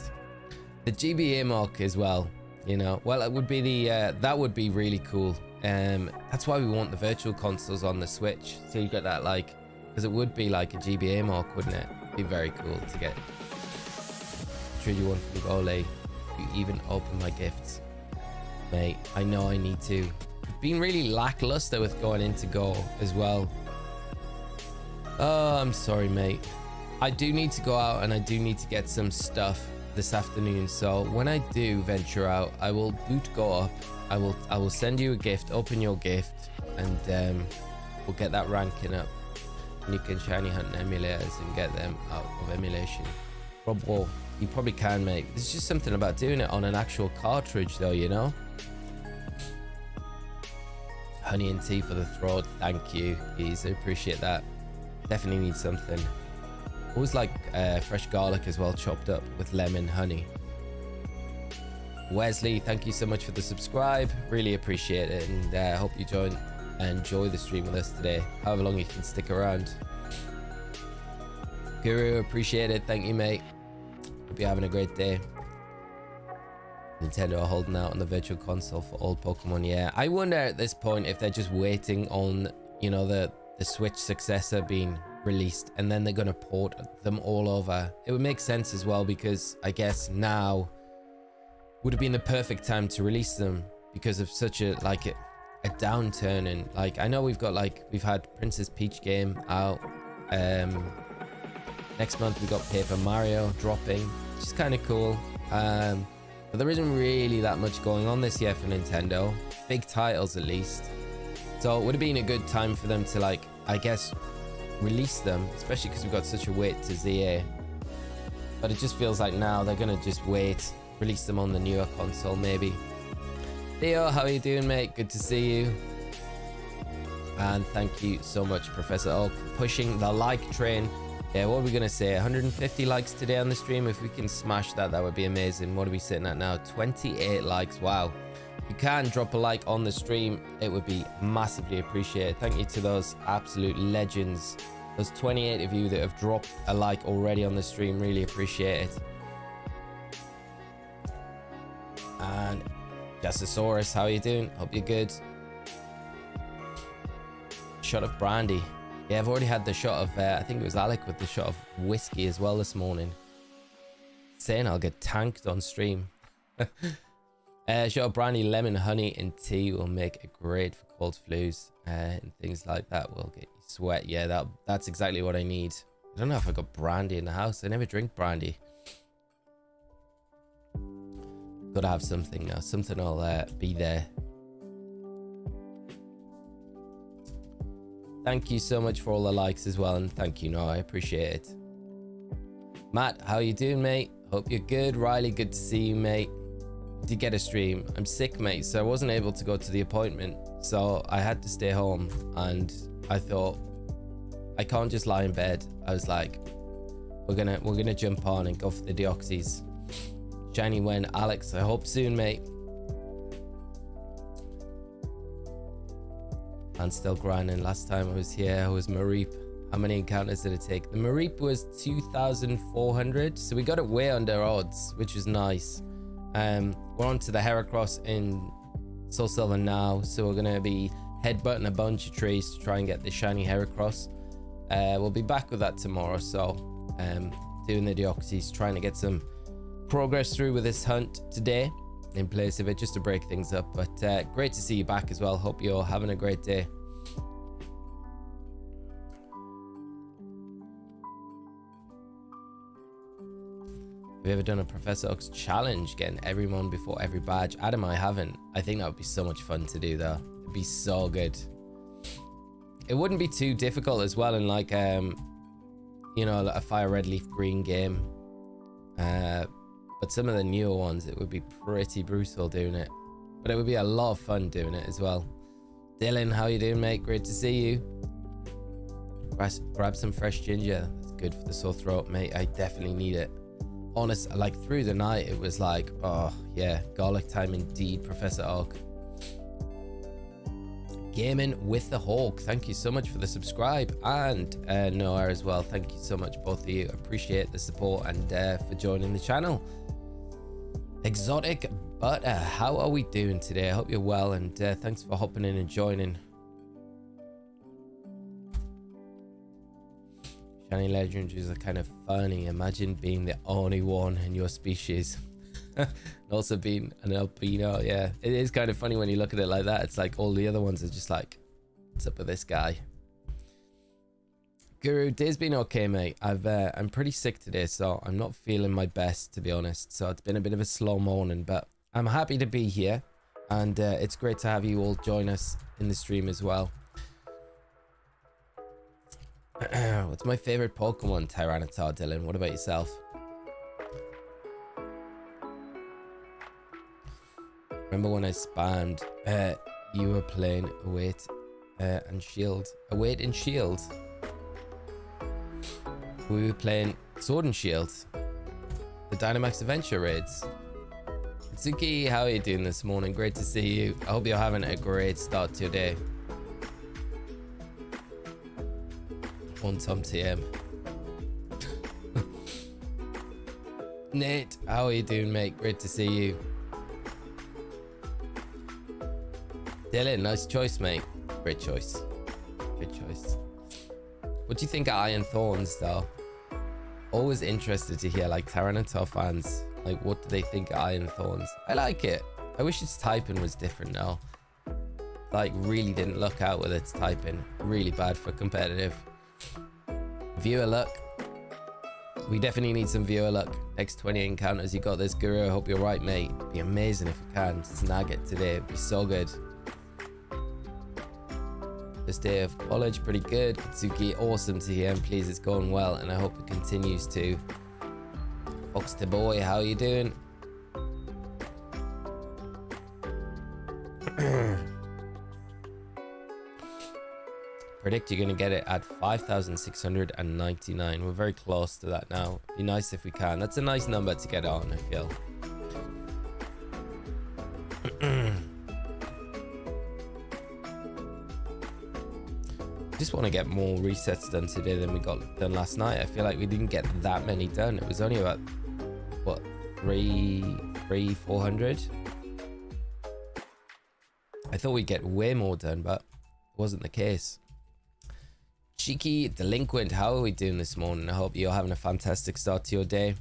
The GBA mark as well, you know. Well, it would be the that would be really cool. That's why we want the virtual consoles on the Switch. So you got that, like, because it would be like a GBA mark, wouldn't it? It'd be very cool to get. Trade you one from Gole. You even open my gifts. Mate, I know I need to. I've been really lackluster with going into Go as well. Oh, I'm sorry, mate. I do need to go out and I do need to get some stuff this afternoon. So when I do venture out, I will boot Go up. I will send you a gift, open your gift, and we'll get that ranking up. And you can shiny hunt emulators and get them out of emulation. Rob Wolf, you probably can, mate. There's just something about doing it on an actual cartridge, though, you know. Honey and tea for the throat. Thank you, geez. I appreciate that. Definitely need something. Always like fresh garlic as well, chopped up with lemon, honey. Wesley, thank you so much for the subscribe. Really appreciate it, and I hope you enjoy the stream with us today, however long you can stick around. Guru, appreciate it. Thank you, mate. Hope you're having a great day. Nintendo are holding out on the virtual console for old Pokemon. Yeah, I wonder at this point if they're just waiting on, you know, the Switch successor being released, and then they're going to port them all over. It would make sense as well, because I guess now would have been the perfect time to release them because of such a downturn. And like, I know we've had Princess Peach game out. Next month we got Paper Mario dropping, which is kind of cool. But there isn't really that much going on this year for Nintendo, big titles at least. So it would have been a good time for them to, like, I guess, release them, especially because we've got such a wait to ZA. But it just feels like now they're gonna just wait, release them on the newer console maybe. Theo, how are you doing, mate? Good to see you. And thank you so much, Professor Oak, for pushing the like train. Yeah, what are we gonna say? 150 likes today on the stream. If we can smash that, that would be amazing. What are we sitting at now? 28 likes. Wow. If you can drop a like on the stream, it would be massively appreciated. Thank you to those absolute legends, those 28 of you that have dropped a like already on the stream. Really appreciate it. And Justisaurus, how are you doing? Hope you're good. Shot of brandy. Yeah, I've already had the shot of, I think it was Alec with the shot of whiskey as well this morning. Saying I'll get tanked on stream. Shot of brandy, lemon, honey, and tea will make it great for cold flus and things like that. Will get you sweat. Yeah, that's exactly what I need. I don't know if I got brandy in the house. I never drink brandy. Gotta have something now. Something will be there. Thank you so much for all the likes as well, and thank you, Noah. I appreciate it. Matt, how you doing, mate? Hope you're good. Riley, good to see you, mate. Did get a stream. I'm sick, mate, so I wasn't able to go to the appointment, so I had to stay home, and I thought I can't just lie in bed. I was like, we're gonna jump on and go for the Deoxys. Shiny when, Alex, I hope soon, mate. and still grinding. Last time I was here, I was Mareep. How many encounters did it take? The Mareep was 2,400, so we got it way under odds, which was nice. We're on to the Heracross in Soul Silver now, so we're gonna be headbutting a bunch of trees to try and get the shiny Heracross. We'll be back with that tomorrow, so doing the Deoxys, trying to get some progress through with this hunt today in place of it, just to break things up. But great to see you back as well. Hope you're having a great day. Have you ever done a Professor Oak's challenge, getting everyone before every badge? Adam, I haven't. I think that would be so much fun to do though. It'd be so good. It wouldn't be too difficult as well in like you know, a fire red leaf green game. But some of the newer ones, it would be pretty brutal doing it. But it would be a lot of fun doing it as well. Dylan, how you doing, mate? Great to see you. Grab some fresh ginger. It's good for the sore throat, mate. I definitely need it. Honest, like through the night, it was like, oh yeah, garlic time indeed, Professor Oak. Gaming with the Hawk, thank you so much for the subscribe, and Noah as well. Thank you so much, both of you. Appreciate the support and for joining the channel. Exotic Butter, how are we doing today? I hope you're well, and thanks for hopping in and joining. Shiny legendaries are kind of funny. Imagine being the only one in your species. And also being an albino. Yeah, it is kind of funny when you look at it like that. It's like all the other ones are just like, what's up with this guy? Guru, day's been okay, mate. I'm pretty sick today, so I'm not feeling my best, to be honest. So it's been a bit of a slow morning, but I'm happy to be here, and it's great to have you all join us in the stream as well. What's my favorite Pokemon? Tyranitar, Dylan. What about yourself? Remember when I spammed you were playing Await and Shield? Await and Shield? We were playing Sword and Shield. The Dynamax Adventure raids. Tsuki, how are you doing this morning? Great to see you. I hope you're having a great start to your day. One Tom TM. Nate, how are you doing, mate? Great to see you. Dylan, nice choice, mate. Great choice. Great choice. What do you think of Iron Thorns, though? Always interested to hear, like, Tyranitar fans. Like, what do they think of Iron Thorns? I like it. I wish its typing was different now. Like, really didn't look out with its typing. Really bad for competitive. Viewer luck. We definitely need some viewer luck. Next 20 encounters, you got this, Guru. I hope you're right, mate. It'd be amazing if you can snag it today. It'd be so good. This day of college, pretty good. Katsuki, awesome to hear. I'm pleased it's going well, and I hope it continues to. Fox to boy, how are you doing? Predict you're going to get it at 5,699. We're very close to that now. Be nice if we can. That's a nice number to get on, I feel. Just want to get more resets done today than we got done last night. I feel like we didn't get that many done. It was only about, what, 400? I thought we'd get way more done, but it wasn't the case. Cheeky Delinquent, how are we doing this morning? I hope you're having a fantastic start to your day.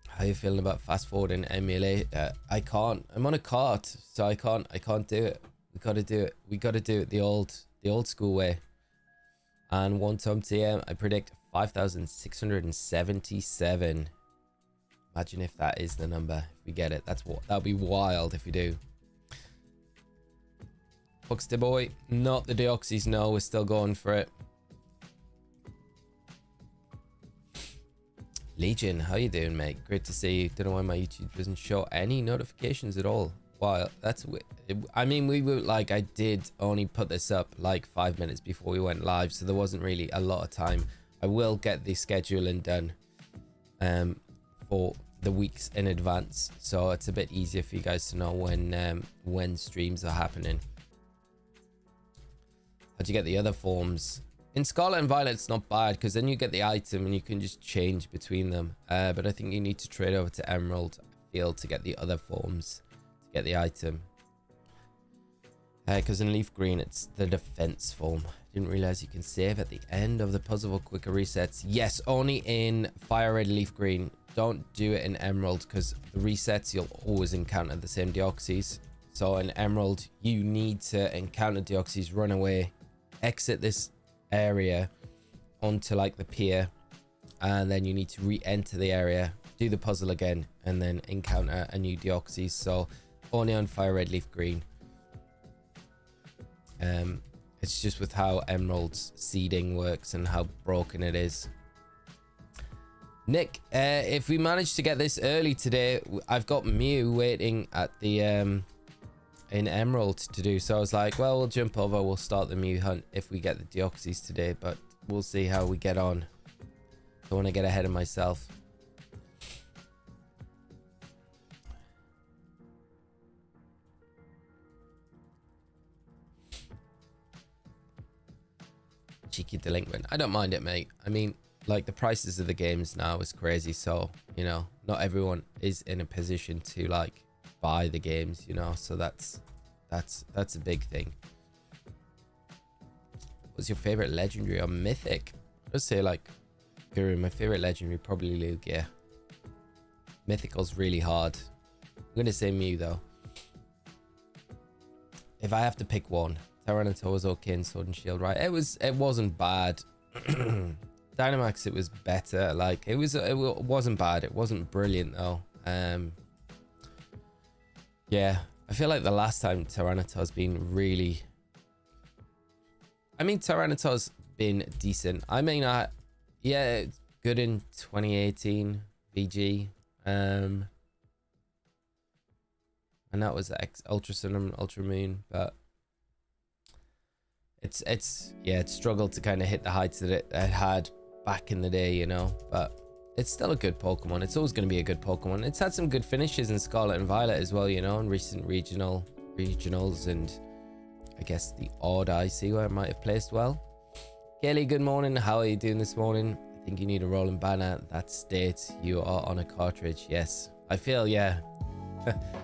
How are you feeling about fast forwarding emulate? I can't. I'm on a cart, so I can't do it. We gotta do it. We gotta do it the old school way. And one Tom TM, I predict 5,677. Imagine if that is the number. If we get it, that'll be wild if we do. Huckster boy, not the Deoxys. No, we're still going for it. Legion, how you doing, mate? Great to see you. Don't know why my YouTube doesn't show any notifications at all. Wow, that's weird. I mean, we were like, I did only put this up like 5 minutes before we went live, so there wasn't really a lot of time. I will get the scheduling done for the weeks in advance, so it's a bit easier for you guys to know when streams are happening. how'd you get the other forms? In Scarlet and Violet, it's not bad because then you get the item and you can just change between them. But I think you need to trade over to Emerald, I feel, to get the other forms, to get the item. Because in Leaf Green, it's the defense form. Didn't realize you can save at the end of the puzzle for quicker resets. Yes, only in Fire Red, Leaf Green. Don't do it in Emerald because the resets, you'll always encounter the same Deoxys. So in Emerald, you need to encounter Deoxys, run away, exit this area onto like the pier, and then you need to re-enter the area, do the puzzle again, and then encounter a new Deoxys. So only on Fire Red, Leaf Green. It's just with how Emerald's seeding works and how broken it is. Nick, if we manage to get this early today, I've got Mew waiting at the in Emerald to do, so I was like, well, we'll jump over, we'll start the Mew hunt if we get the Deoxys today, but we'll see how we get on. Don't want to get ahead of myself. Cheeky delinquent. I don't mind it, mate. I mean, like, the prices of the games now is crazy, so, you know, not everyone is in a position to like buy the games, you know, so that's a big thing. What's your favorite legendary or mythic? I'd say like Guru. My favorite legendary probably Lugia. Mythical's really hard. I'm gonna say Mew though. If I have to pick one, Tyranitar was okay in Sword and Shield, right? It wasn't bad. Dynamax, it was better. Like it wasn't bad. It wasn't brilliant though. Yeah, I feel like the last time Tyranitar's been really... I mean, Tyranitar's been decent. I mean, yeah, it's good in 2018 VG. And that was Ultra Sun and Ultra Moon, but it's struggled to kind of hit the heights that it had back in the day, you know, but it's still a good Pokemon. It's always going to be a good Pokemon. It's had some good finishes in Scarlet and Violet as well, you know, in recent regionals, and I guess the odd IC where it might have placed well. Kaylee, good morning. How are you doing this morning? I think you need a rolling banner that states you are on a cartridge. Yes, I feel, yeah,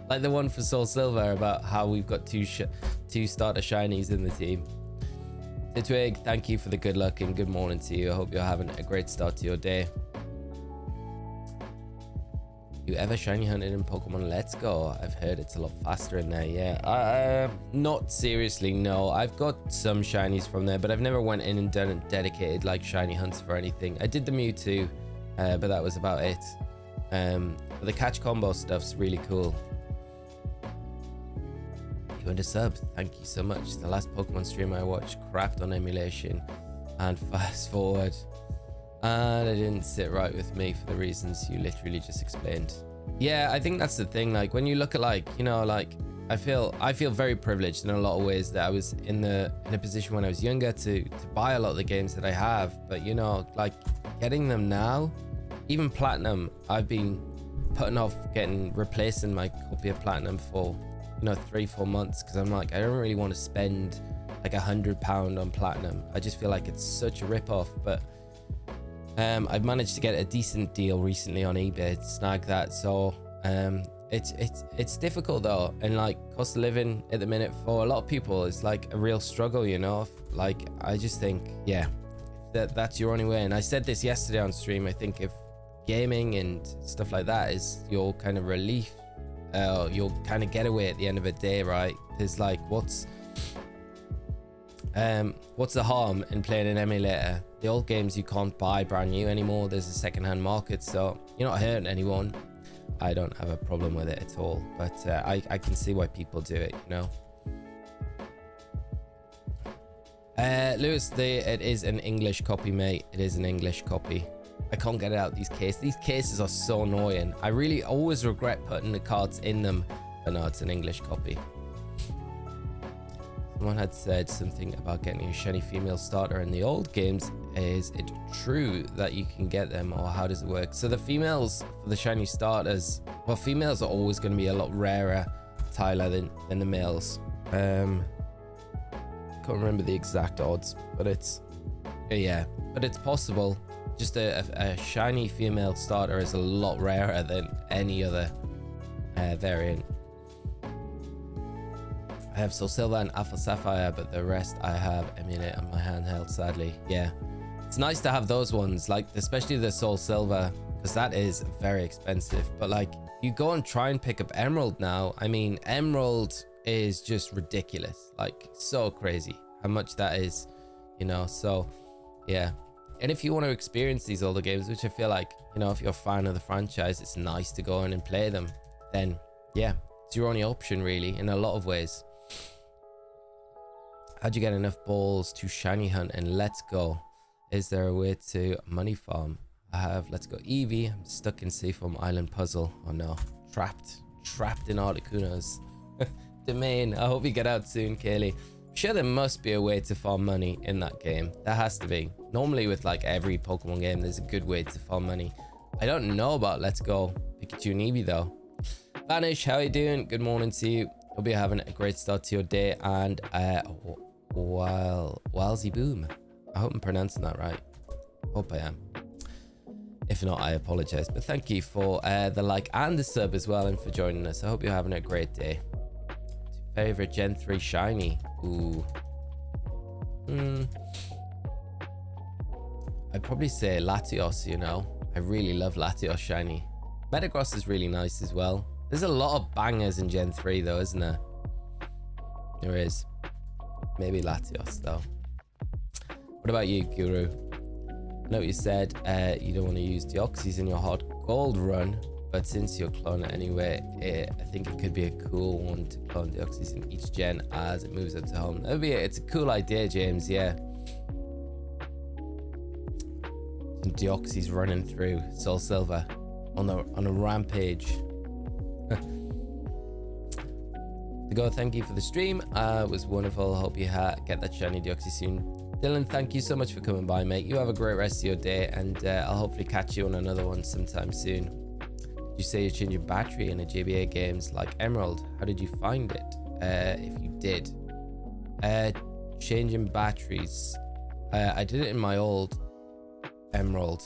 like the one for Soul Silver about how we've got two starter shinies in the team. Titwig, thank you for the good luck and good morning to you. I hope you're having a great start to your day. You ever shiny hunted in Pokemon Let's Go? I've heard it's a lot faster in there. Yeah, not seriously, no. I've got some shinies from there, but I've never went in and done dedicated like shiny hunts for anything. I did the Mewtwo, but that was about it. But the catch combo stuff's really cool. You and a sub, thank you so much. The last Pokemon stream I watched crapped on emulation and fast forward, and it didn't sit right with me for the reasons you literally just explained. Yeah, I think that's the thing. Like when you look at, like, you know, like I feel very privileged in a lot of ways that I was in a position when I was younger to buy a lot of the games that I have, but you know, like getting them now, even Platinum, I've been putting off replacing my copy of Platinum for, you know, 3-4 months, because I'm like, I don't really want to spend like £100 on Platinum. I just feel like it's such a rip-off. But I've managed to get a decent deal recently on eBay to snag that. So it's difficult though, and like cost of living at the minute for a lot of people is like a real struggle, you know. Like I just think, yeah, that's your only way. And I said this yesterday on stream, I think if gaming and stuff like that is your kind of relief, your kind of getaway at the end of a day, right? There's like, what's the harm in playing an emulator? The old games you can't buy brand new anymore. There's a second-hand market, so you're not hurting anyone. I don't have a problem with it at all, but I can see why people do it, you know. Lewis, it is an English copy, mate. It is an English copy. I can't get it out these cases. These cases are so annoying. I really always regret putting the cards in them, but no, it's an English copy. Someone had said something about getting a shiny female starter in the old games. Is it true that you can get them, or how does it work? So the females for the shiny starters, well, females are always going to be a lot rarer, Tyler, than the males. can't remember the exact odds, but it's yeah, but it's possible. Just a shiny female starter is a lot rarer than any other variant. I have Soul Silver and Alpha Sapphire, but the rest I have emulate on my handheld, sadly. Yeah, it's nice to have those ones, like especially the Soul Silver, because that is very expensive. But like, you go and try and pick up Emerald now. I mean, Emerald is just ridiculous, like so crazy how much that is, you know. So yeah, and if you want to experience these older games, which I feel like, you know, if you're a fan of the franchise, it's nice to go in and play them, then yeah, it's your only option really in a lot of ways. How'd you get enough balls to shiny hunt and Let's Go? Is there a way to money farm? I have Let's Go Eevee. I'm stuck in Seafoam Island puzzle. Oh no, trapped in Articuno's domain. I hope you get out soon, Kaylee. I'm sure there must be a way to farm money in that game. There has to be. Normally with like every Pokemon game, there's a good way to farm money. I don't know about Let's Go Pikachu and Eevee though. Vanish, how are you doing? Good morning to you. Hope you're having a great start to your day. And Wowsy Boom. I hope I'm pronouncing that right. Hope I am. If not, I apologize. But thank you for the like and the sub as well, and for joining us. I hope you're having a great day. Favorite Gen 3 shiny? Ooh. I'd probably say Latios, you know. I really love Latios shiny. Metagross is really nice as well. There's a lot of bangers in Gen 3 though, isn't there? There is. Maybe Latios though. What about you, Guru? I know you said you don't want to use Deoxys in your hot gold run, but since you're cloning it anyway, I think it could be a cool one to clone Deoxys in each gen as it moves up to home. It's a cool idea, James, yeah. And Deoxys running through Soul Silver on a rampage. To go, thank you for the stream. It was wonderful. Hope you get that shiny Deoxys soon. Dylan, thank you so much for coming by, mate. You have a great rest of your day, and I'll hopefully catch you on another one sometime soon. You say you change your battery in a GBA games like Emerald. How did you find it? If you did, changing batteries. I did it in my old Emerald.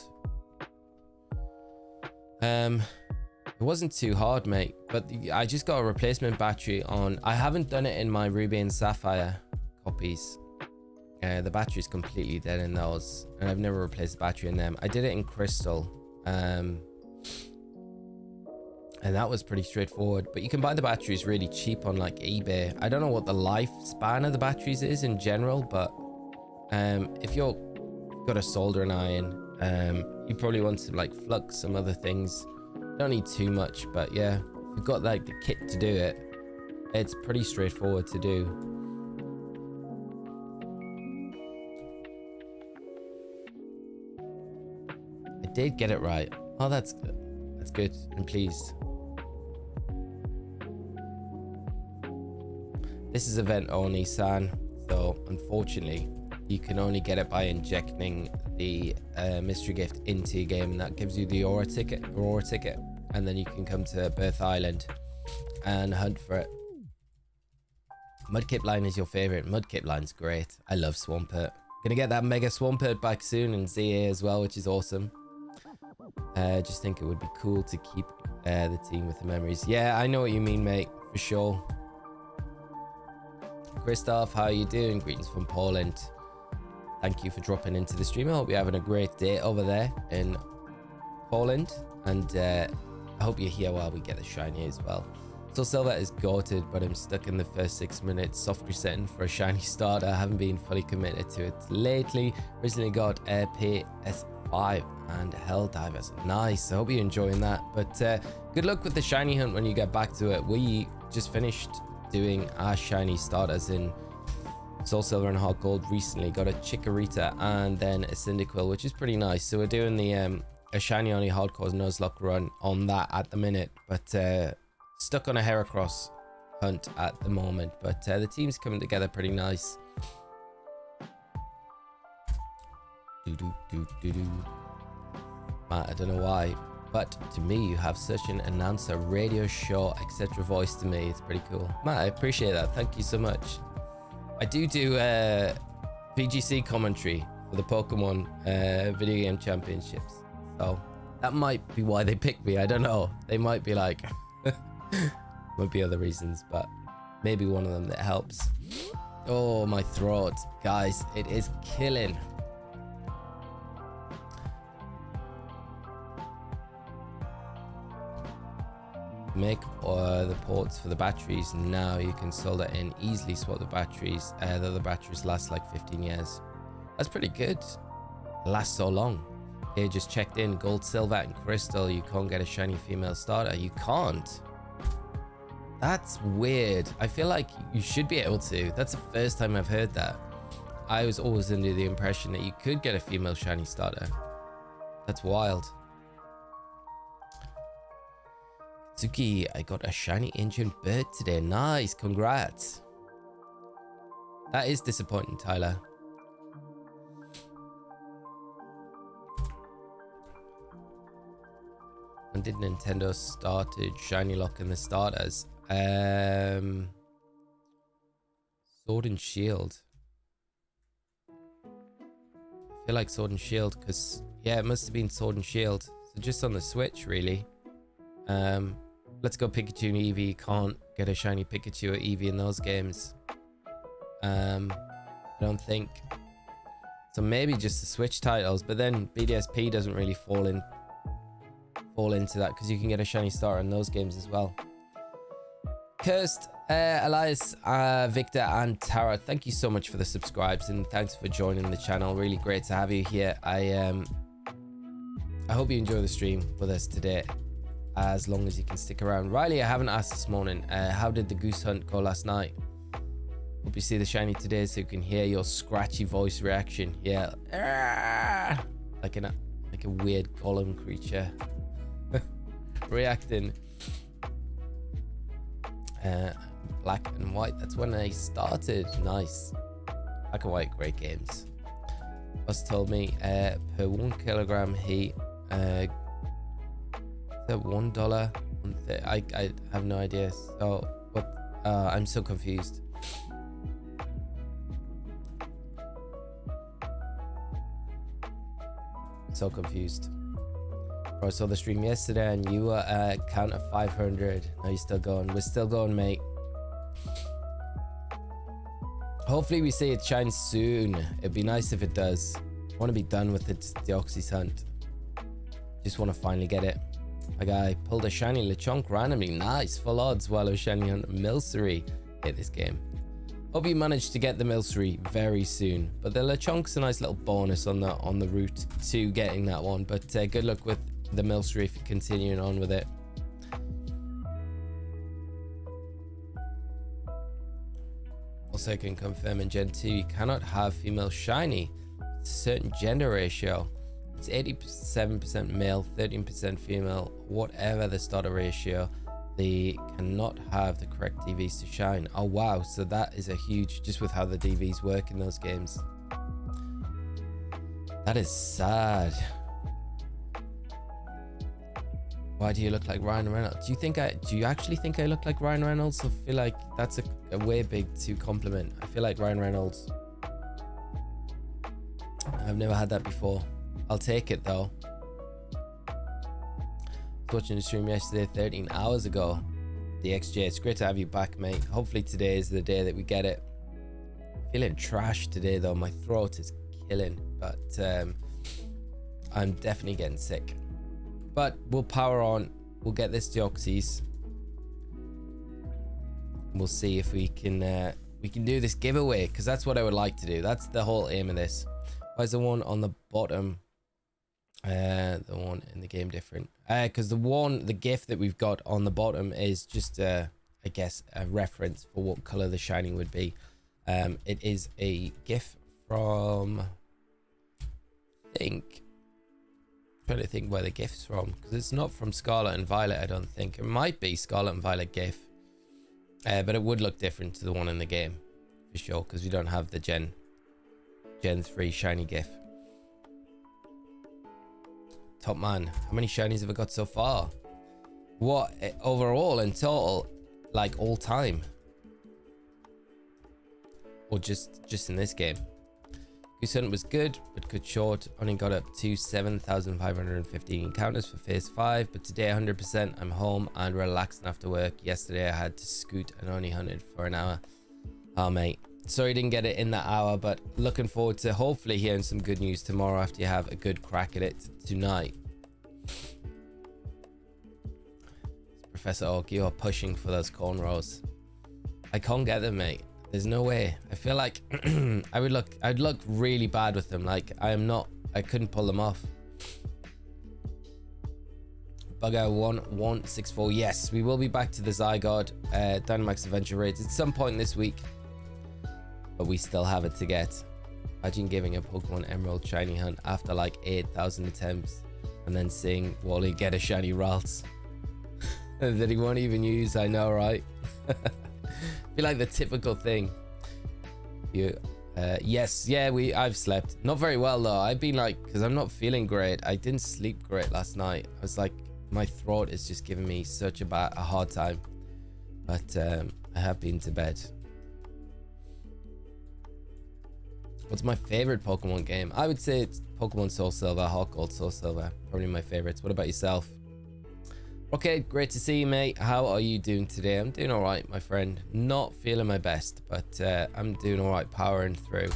It wasn't too hard, mate, but I just got a replacement battery on. I haven't done it in my Ruby and Sapphire copies. The battery's completely dead in those, and I've never replaced the battery in them. I did it in Crystal, and that was pretty straightforward. But you can buy the batteries really cheap on like eBay. I don't know what the lifespan of the batteries is in general, but if you're got a soldering iron, you probably want to like flux some other things. Don't need too much, but yeah, if you've got like the kit to do it, it's pretty straightforward to do. I did get it right. Oh, that's good. That's good. I'm pleased. This is event only, San. So unfortunately, you can only get it by injecting the mystery gift into your game, and that gives you the aura ticket, and then you can come to Birth Island and hunt for it. Mudkip line is your favorite. Mudkip line's great. I love Swampert. Gonna get that Mega Swampert back soon, and ZA as well, which is awesome. Just think it would be cool to keep the team with the memories. Yeah, I know what you mean, mate, for sure. Christoph, how are you doing? Greetings from Poland. Thank you for dropping into the stream. I hope you're having a great day over there in Poland, and I hope you're here while we get the shiny as well. So Silver is goated, but I'm stuck in the first 6 minutes soft resetting for a shiny starter. I haven't been fully committed to it lately. Recently got a PS5 and Helldivers. Nice. I hope you're enjoying that. But good luck with the shiny hunt when you get back to it. We just finished doing our shiny starters in Soul Silver and Heart Gold recently. Got a Chikorita and then a Cyndaquil, which is pretty nice. So we're doing the a shiny only hardcore Nuzlocke run on that at the minute, but stuck on a Heracross hunt at the moment. But the team's coming together pretty nice. Matt, I don't know why, but to me you have such an announcer, radio show, etc. voice to me. It's pretty cool. Matt, I appreciate that. Thank you so much. I do VGC commentary for the Pokemon video game championships, so that might be why they picked me. I don't know. They might be like, might be other reasons, but maybe one of them that helps. Oh, my throat, guys, it is killing. Make the ports for the batteries now. You can solder in, easily swap the batteries. The other batteries last like 15 years. That's pretty good. Lasts so long. Okay, just checked in. Gold, silver, and crystal. You can't get a shiny female starter. You can't. That's weird. I feel like you should be able to. That's the first time I've heard that. I was always under the impression that you could get a female shiny starter. That's wild. Tsuki, I got a shiny ancient bird today. Nice, congrats. That is disappointing, Tyler. When did Nintendo started shiny locking the starters? Sword and Shield. I feel like Sword and Shield, because yeah, it must have been Sword and Shield. So just on the Switch, really. Let's go Pikachu and Eevee. Can't get a shiny Pikachu or Eevee in those games. I don't think. So maybe just the Switch titles, but then BDSP doesn't really fall into that, because you can get a shiny starter in those games as well. Cursed, Elias, Victor, and Tara, thank you so much for the subscribes, and thanks for joining the channel. Really great to have you here. I hope you enjoy the stream with us today, as long as you can stick around. Riley, I haven't asked this morning, how did the goose hunt go last night? Hope you see the shiny today so you can hear your scratchy voice reaction. Yeah, like a weird golem creature reacting. Black and white, that's when I started. Nice. Black and white, great games. Us told me per 1 kilogram heat, is that $1? I have no idea. So what? I'm so confused. So confused. I saw the stream yesterday and you were at count of 500. Now you're still going. We're still going, mate. Hopefully we see it shine soon. It'd be nice if it does. I want to be done with the Deoxys hunt. Just want to finally get it. My guy pulled a shiny Lechonk randomly. Nice, full odds while I was shiny on Milcery. Hate this game. Hope you managed to get the Milcery very soon. But the Lechonk's a nice little bonus on the route to getting that one. But good luck with the Milcery if you're continuing on with it. Also, I can confirm in Gen 2 you cannot have female shiny. It's a certain gender ratio. It's 87% male, 13% female, whatever the starter ratio. They cannot have the correct DVs to shine. Oh wow, so that is a huge, just with how the DVs work in those games. That is sad. Why do you look like Ryan Reynolds? Do you actually think I look like Ryan Reynolds? I feel like that's a way big to compliment. I feel like Ryan Reynolds. I've never had that before. I'll take it though. I was watching the stream yesterday, 13 hours ago. The XJ, it's great to have you back, mate. Hopefully today is the day that we get it. Feeling trash today though. My throat is killing, but I'm definitely getting sick. But we'll power on. We'll get this Deoxys. We'll see if we can do this giveaway, because that's what I would like to do. That's the whole aim of this. Why is the one on the bottom, the one in the game different? Because the GIF that we've got on the bottom is just I guess a reference for what color the shiny would be. It is a GIF from, trying to think where the GIF's from, because it's not from Scarlet and Violet. I don't think it might be Scarlet and Violet GIF, but it would look different to the one in the game for sure, because we don't have the Gen 3 shiny GIF. Top man, how many shinies have I got so far? What overall in total, like all time? or just in this game. Goose Hunt was good, but cut short. Only got up to 7,515 encounters for phase 5, but today 100%. I'm home and relaxing after work. Yesterday I had to scoot and only hunted for an hour. Oh mate, sorry didn't get it in that hour, but looking forward to hopefully hearing some good news tomorrow after you have a good crack at it tonight. Professor Oak, you are pushing for those cornrows. I can't get them, mate. There's no way. I feel like I'd look really bad with them. Like I couldn't pull them off. Bugger 1164. Yes, we will be back to the Zygarde Dynamax Adventure raids at some point this week, but we still have it to get. Imagine giving a Pokemon Emerald shiny hunt after like 8,000 attempts and then seeing Wally get a shiny Ralts that he won't even use. I know, right? Feel like the typical thing. Yes, yeah, I've slept not very well though. I've been like, because I'm not feeling great. I didn't sleep great last night. I was like, my throat is just giving me such a hard time, but I have been to bed. What's my favorite Pokemon game? I would say it's Pokemon Soul Silver, Heart Gold, Soul Silver, probably my favorites. What about yourself? Okay, great to see you, mate. How are you doing today? I'm doing all right, my friend. Not feeling my best, but I'm doing all right, powering through.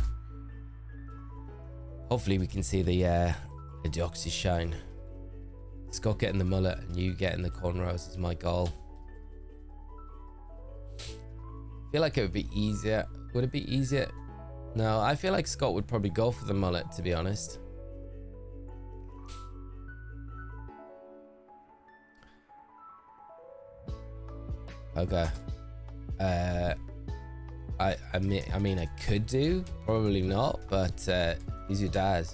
Hopefully we can see the Deoxys shine. Scott getting the mullet and you getting the cornrows is my goal. I feel like it would be easier. Would it be easier? No, I feel like Scott would probably go for the mullet, to be honest. Okay. I mean I could do, probably not, but he's your dad.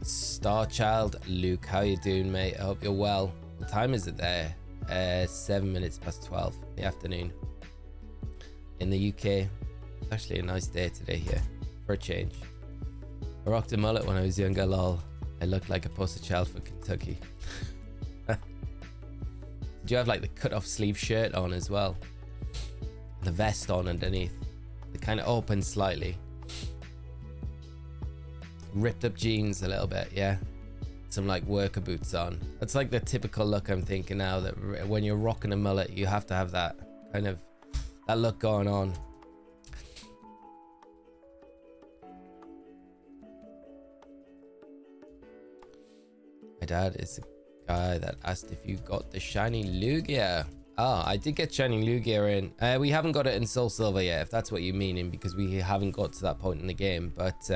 Star Child Luke, how you doing, mate? I hope you're well. What time is it there? 7 minutes past 12 in the afternoon in the UK. It's actually a nice day today here for a change. I rocked a mullet when I was younger, lol. I looked like a poster child for Kentucky. Did you have like the cut off sleeve shirt on as well? The vest on underneath. They kind of open slightly. Ripped up jeans a little bit, yeah. Some like worker boots on. That's like the typical look I'm thinking now, that when you're rocking a mullet, you have to have that kind of that look going on. My dad is the guy that asked if you got the shiny Lugia. Ah, I did get shiny Lugia in. We haven't got it in Soul Silver yet, if that's what you're meaning, because we haven't got to that point in the game. But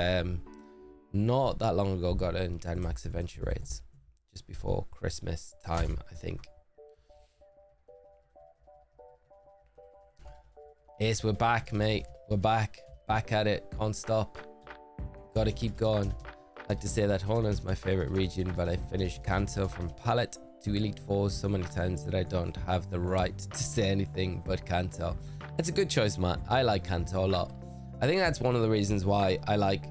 not that long ago, got it in Dynamax Adventure raids, just before Christmas time, I think. Ace, we're back, mate. We're back at it. Can't stop. Gotta keep going. Like to say that Hoenn my favorite region, but I finished Kanto from Palette to Elite Four so many times that I don't have the right to say anything but Kanto. It's a good choice, Matt. I like Kanto a lot. I think that's one of the reasons why I like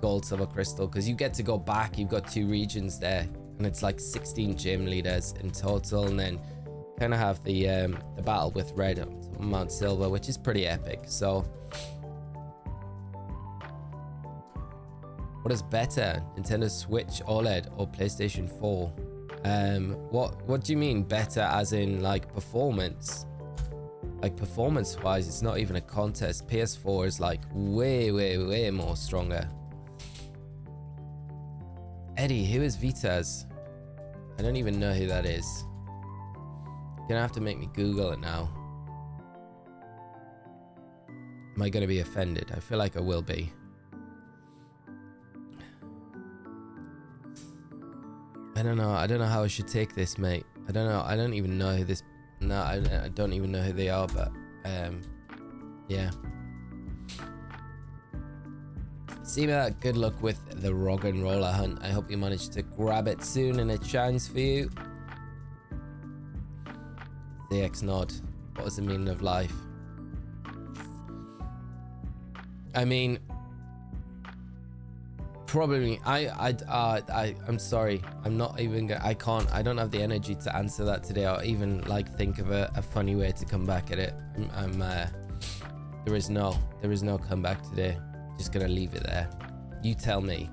Gold, Silver, Crystal, because you get to go back. You've got 2 regions there, and it's like 16 gym leaders in total, and then kind of have the battle with Red on Mount Silver, which is pretty epic. So what is better, Nintendo Switch OLED or PlayStation 4? What do you mean better, as in like performance? Like performance wise, it's not even a contest. PS4 is like way more stronger. Eddie, who is Vitas? I don't even know who that is. You're gonna have to make me Google it now. Am I gonna be offended? I feel like I will be. I don't know how I should take this, mate. I don't know. I don't even know who this... No, I don't even know who they are, but... yeah. See that. Good luck with the Rock and Roller hunt. I hope you manage to grab it soon and it shines for you. DX nod. What is the meaning of life? I mean... probably, I'm sorry. I'm not even gonna, I don't have the energy to answer that today, or even like think of a funny way to come back at it. There is no comeback today. Just gonna leave it there. You tell me.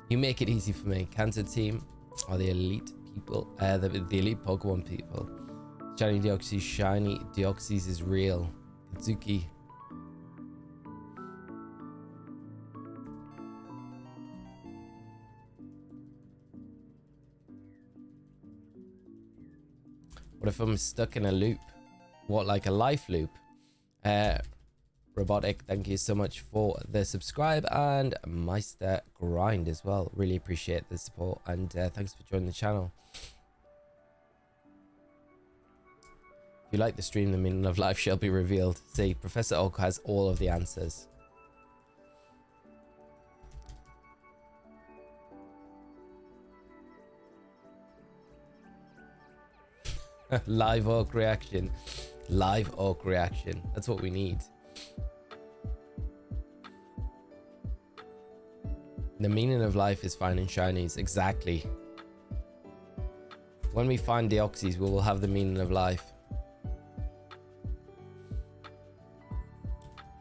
You make it easy for me. Kanto team are the elite people, the elite Pokemon people. Shiny Deoxys is real. Katsuki. What if I'm stuck in a loop? What, like a life loop? Robotic, thank you so much for the subscribe, and Meister Grind as well. Really appreciate the support, and thanks for joining the channel. If you like the stream, the meaning of life shall be revealed. See, Professor Oak has all of the answers. Live Oak reaction. Live Oak reaction. That's what we need. The meaning of life is finding shinies. Exactly. When we find Deoxys, we will have the meaning of life.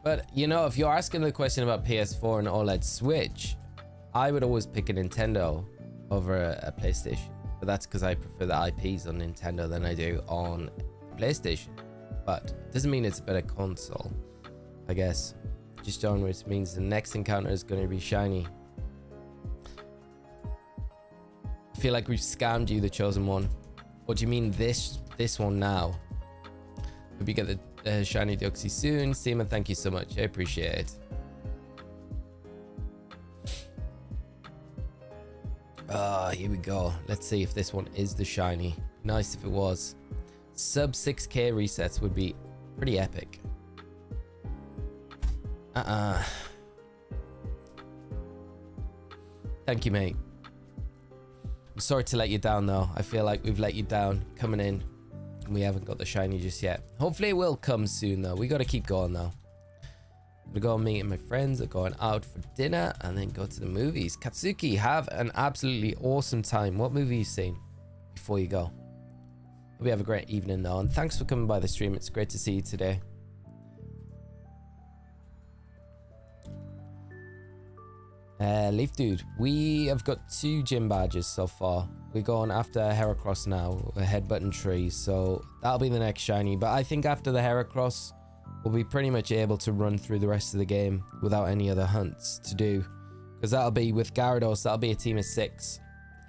But, you know, if you're asking the question about PS4 and OLED Switch, I would always pick a Nintendo over a PlayStation. But that's because I prefer the IPs on Nintendo than I do on PlayStation. But doesn't mean it's a better console, I guess. Just genres means the next encounter is going to be shiny. I feel like we've scammed you, the chosen one. What do you mean this one now? Hope you get the shiny Deoxys soon. Seema, thank you so much. I appreciate it. Here we go. Let's see if this one is the shiny. Nice if it was. Sub 6k resets would be pretty epic. Thank you, mate. I'm sorry to let you down though. I feel like we've let you down coming in. We haven't got the shiny just yet. Hopefully it will come soon though. We got to keep going though. I'm gonna go meet my friends. Are going out for dinner and then go to the movies. Katsuki, have an absolutely awesome time. What movie you seen before you go? Hope you have a great evening though, and thanks for coming by the stream. It's great to see you today. Leaf Dude, we have got 2 gym badges so far. We're going after Heracross now, a headbutton tree, so that'll be the next shiny. But I think after the Heracross, we'll be pretty much able to run through the rest of the game without any other hunts to do. Because that'll be with Gyarados, that'll be a team of 6.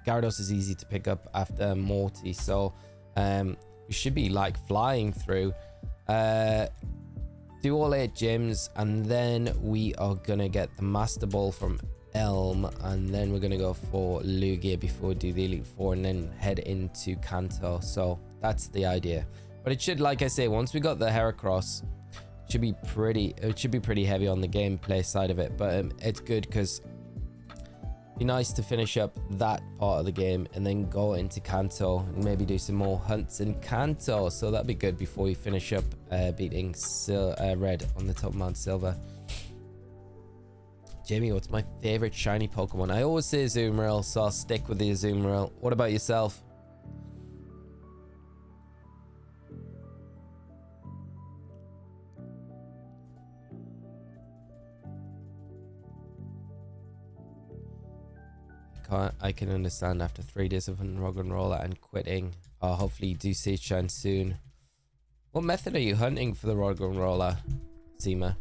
Gyarados is easy to pick up after Morty, so we should be like flying through. Do all 8 gyms, and then we are gonna get the Master Ball from Elm, and then we're gonna go for Lugia before we do the Elite Four, and then head into Kanto. So that's the idea. But it should, like I say, once we got the Heracross, it should be pretty heavy on the gameplay side of it. But it's good because it'd be nice to finish up that part of the game and then go into Kanto and maybe do some more hunts in Kanto. So that'd be good before we finish up beating Red on the top of Mount Silver. Jamie, what's my favorite shiny Pokemon? I always say Azumarill, so I'll stick with the Azumarill. What about yourself? I can understand after 3 days of rock and roller and quitting. Hopefully you do see shine soon. What method are you hunting for the rock and roller, Seema?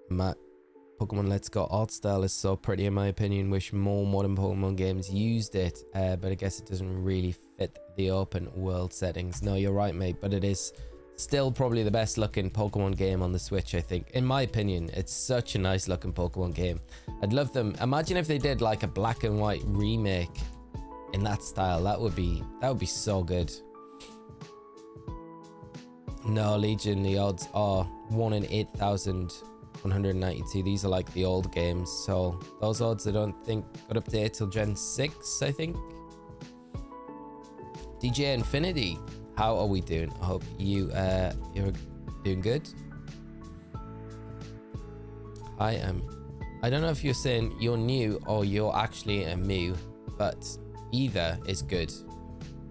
Matt, Pokemon Let's Go art style is so pretty in my opinion. Wish more modern Pokemon games used it, but I guess it doesn't really fit the open world settings. No, you're right, mate, but it is still probably the best looking Pokemon game on the Switch, I think. In my opinion, it's such a nice looking Pokemon game. I'd love them. Imagine if they did like a black and white remake in that style. That would be so good. No, Legion, the odds are 1 in 8,192. These are like the old games, so those odds I don't think got updated till Gen 6, I think. DJ Infinity, how are we doing? I hope you're doing good. I don't know if you're saying you're new or you're actually a Mew, but either is good.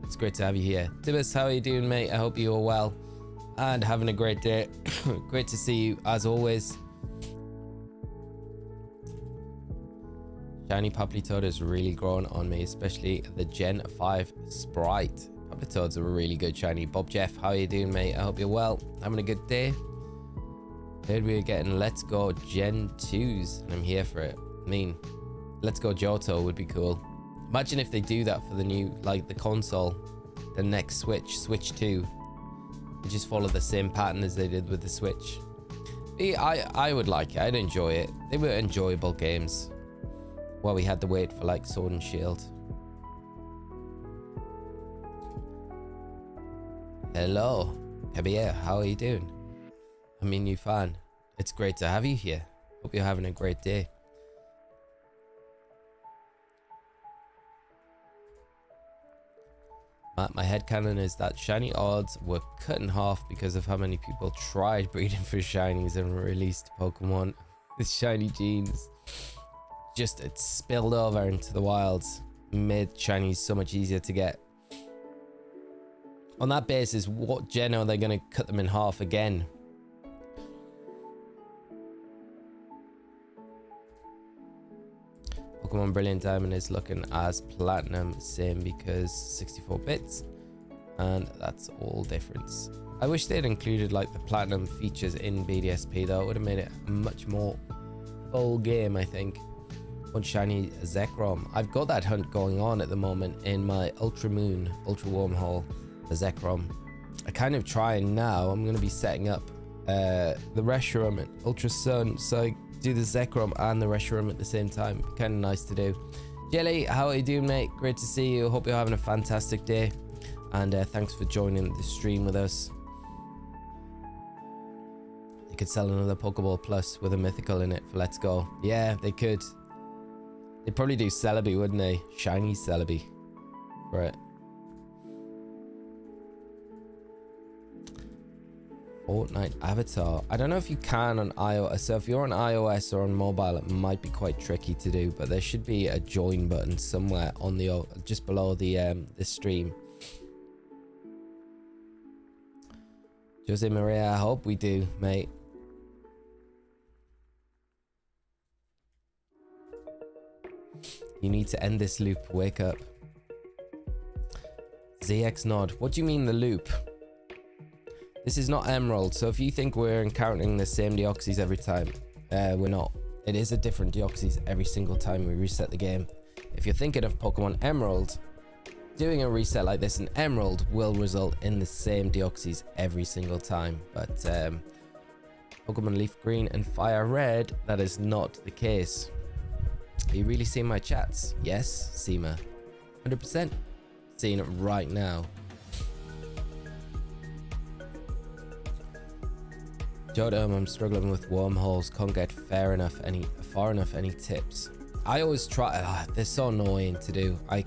It's great to have you here. Tibbus, how are you doing, mate? I hope you are well and having a great day. Great to see you as always. Shiny Poplitoad is really growing on me, especially the Gen 5 Sprite. Poplitoads are a really good shiny. Bob Jeff, how are you doing, mate? I hope you're well. Having a good day. Heard we were getting Let's Go Gen 2s, and I'm here for it. I mean, Let's Go Johto would be cool. Imagine if they do that for the new, like the console, the next Switch 2. They just follow the same pattern as they did with the Switch. I would like it. I'd enjoy it. They were enjoyable games. Well, we had to wait for like Sword and Shield. Hello, Kabir, how are you doing? I'm a new fan. It's great to have you here. Hope you're having a great day. My headcanon is that shiny odds were cut in half because of how many people tried breeding for shinies and released Pokemon with shiny genes. Just it spilled over into the wilds, made shinies so much easier to get. On that basis, what gen are they going to cut them in half again? Pokemon Brilliant Diamond is looking as Platinum, same because 64 bits, and that's all difference. I wish they'd included like the Platinum features in BDSP though. It would have made it a much more full game, I think. One shiny Zekrom. I've got that hunt going on at the moment in my Ultra Moon, Ultra Wormhole, the Zekrom. I kind of trying now. I'm going to be setting up the Reshiram and Ultra Sun, so I do the Zekrom and the Reshiram at the same time. Kind of nice to do. Jelly, how are you doing, mate? Great to see you. Hope you're having a fantastic day, and thanks for joining the stream with us. They could sell another Pokeball Plus with a mythical in it for Let's Go. Yeah, they could. They'd probably do Celebi, wouldn't they? Shiny Celebi for it. Fortnite avatar. I don't know if you can on iOS. So if you're on iOS or on mobile, it might be quite tricky to do, but there should be a join button somewhere on the just below the stream. Jose Maria, I hope we do, mate. You need to end this loop. Wake up. ZX Nod. What do you mean the loop? This is not Emerald, so if you think we're encountering the same Deoxys every time, we're not. It is a different Deoxys every single time we reset the game. If you're thinking of Pokemon Emerald, doing a reset like this in Emerald will result in the same Deoxys every single time. But Pokemon Leaf Green and Fire Red, that is not the case. Are you really seeing my chats? Yes, Seema. 100%. Seeing it right now. Jodom, I'm struggling with wormholes. Can't get far enough any tips. I always try. They're so annoying to do. I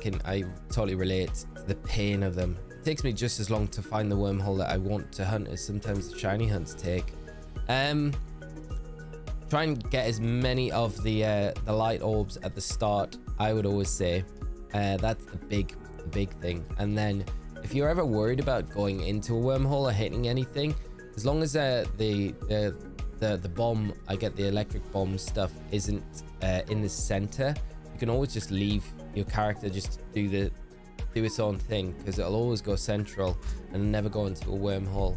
totally relate to the pain of them. It takes me just as long to find the wormhole that I want to hunt as sometimes the shiny hunts take. Try and get as many of the light orbs at the start. I would always say that's the big thing. And then if you're ever worried about going into a wormhole or hitting anything, as long as the bomb, I get the electric bomb stuff, isn't in the center, you can always just leave your character just do its own thing, because it'll always go central and never go into a wormhole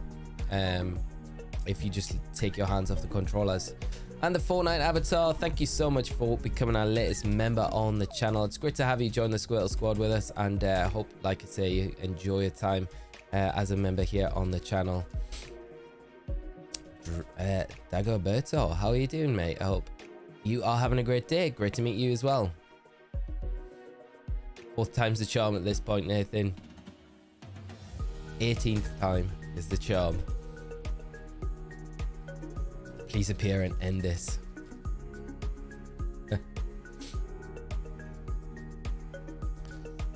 if you just take your hands off the controllers. And the Fortnite avatar, thank you so much for becoming our latest member on the channel. It's great to have you join the Squirtle Squad with us, and I hope, like I say, you enjoy your time as a member here on the channel. Dagoberto, how are you doing, mate? I hope you are having a great day. Great to meet you as well. 4th time's the charm at this point, Nathan. 18th time is the charm. Please appear and end this.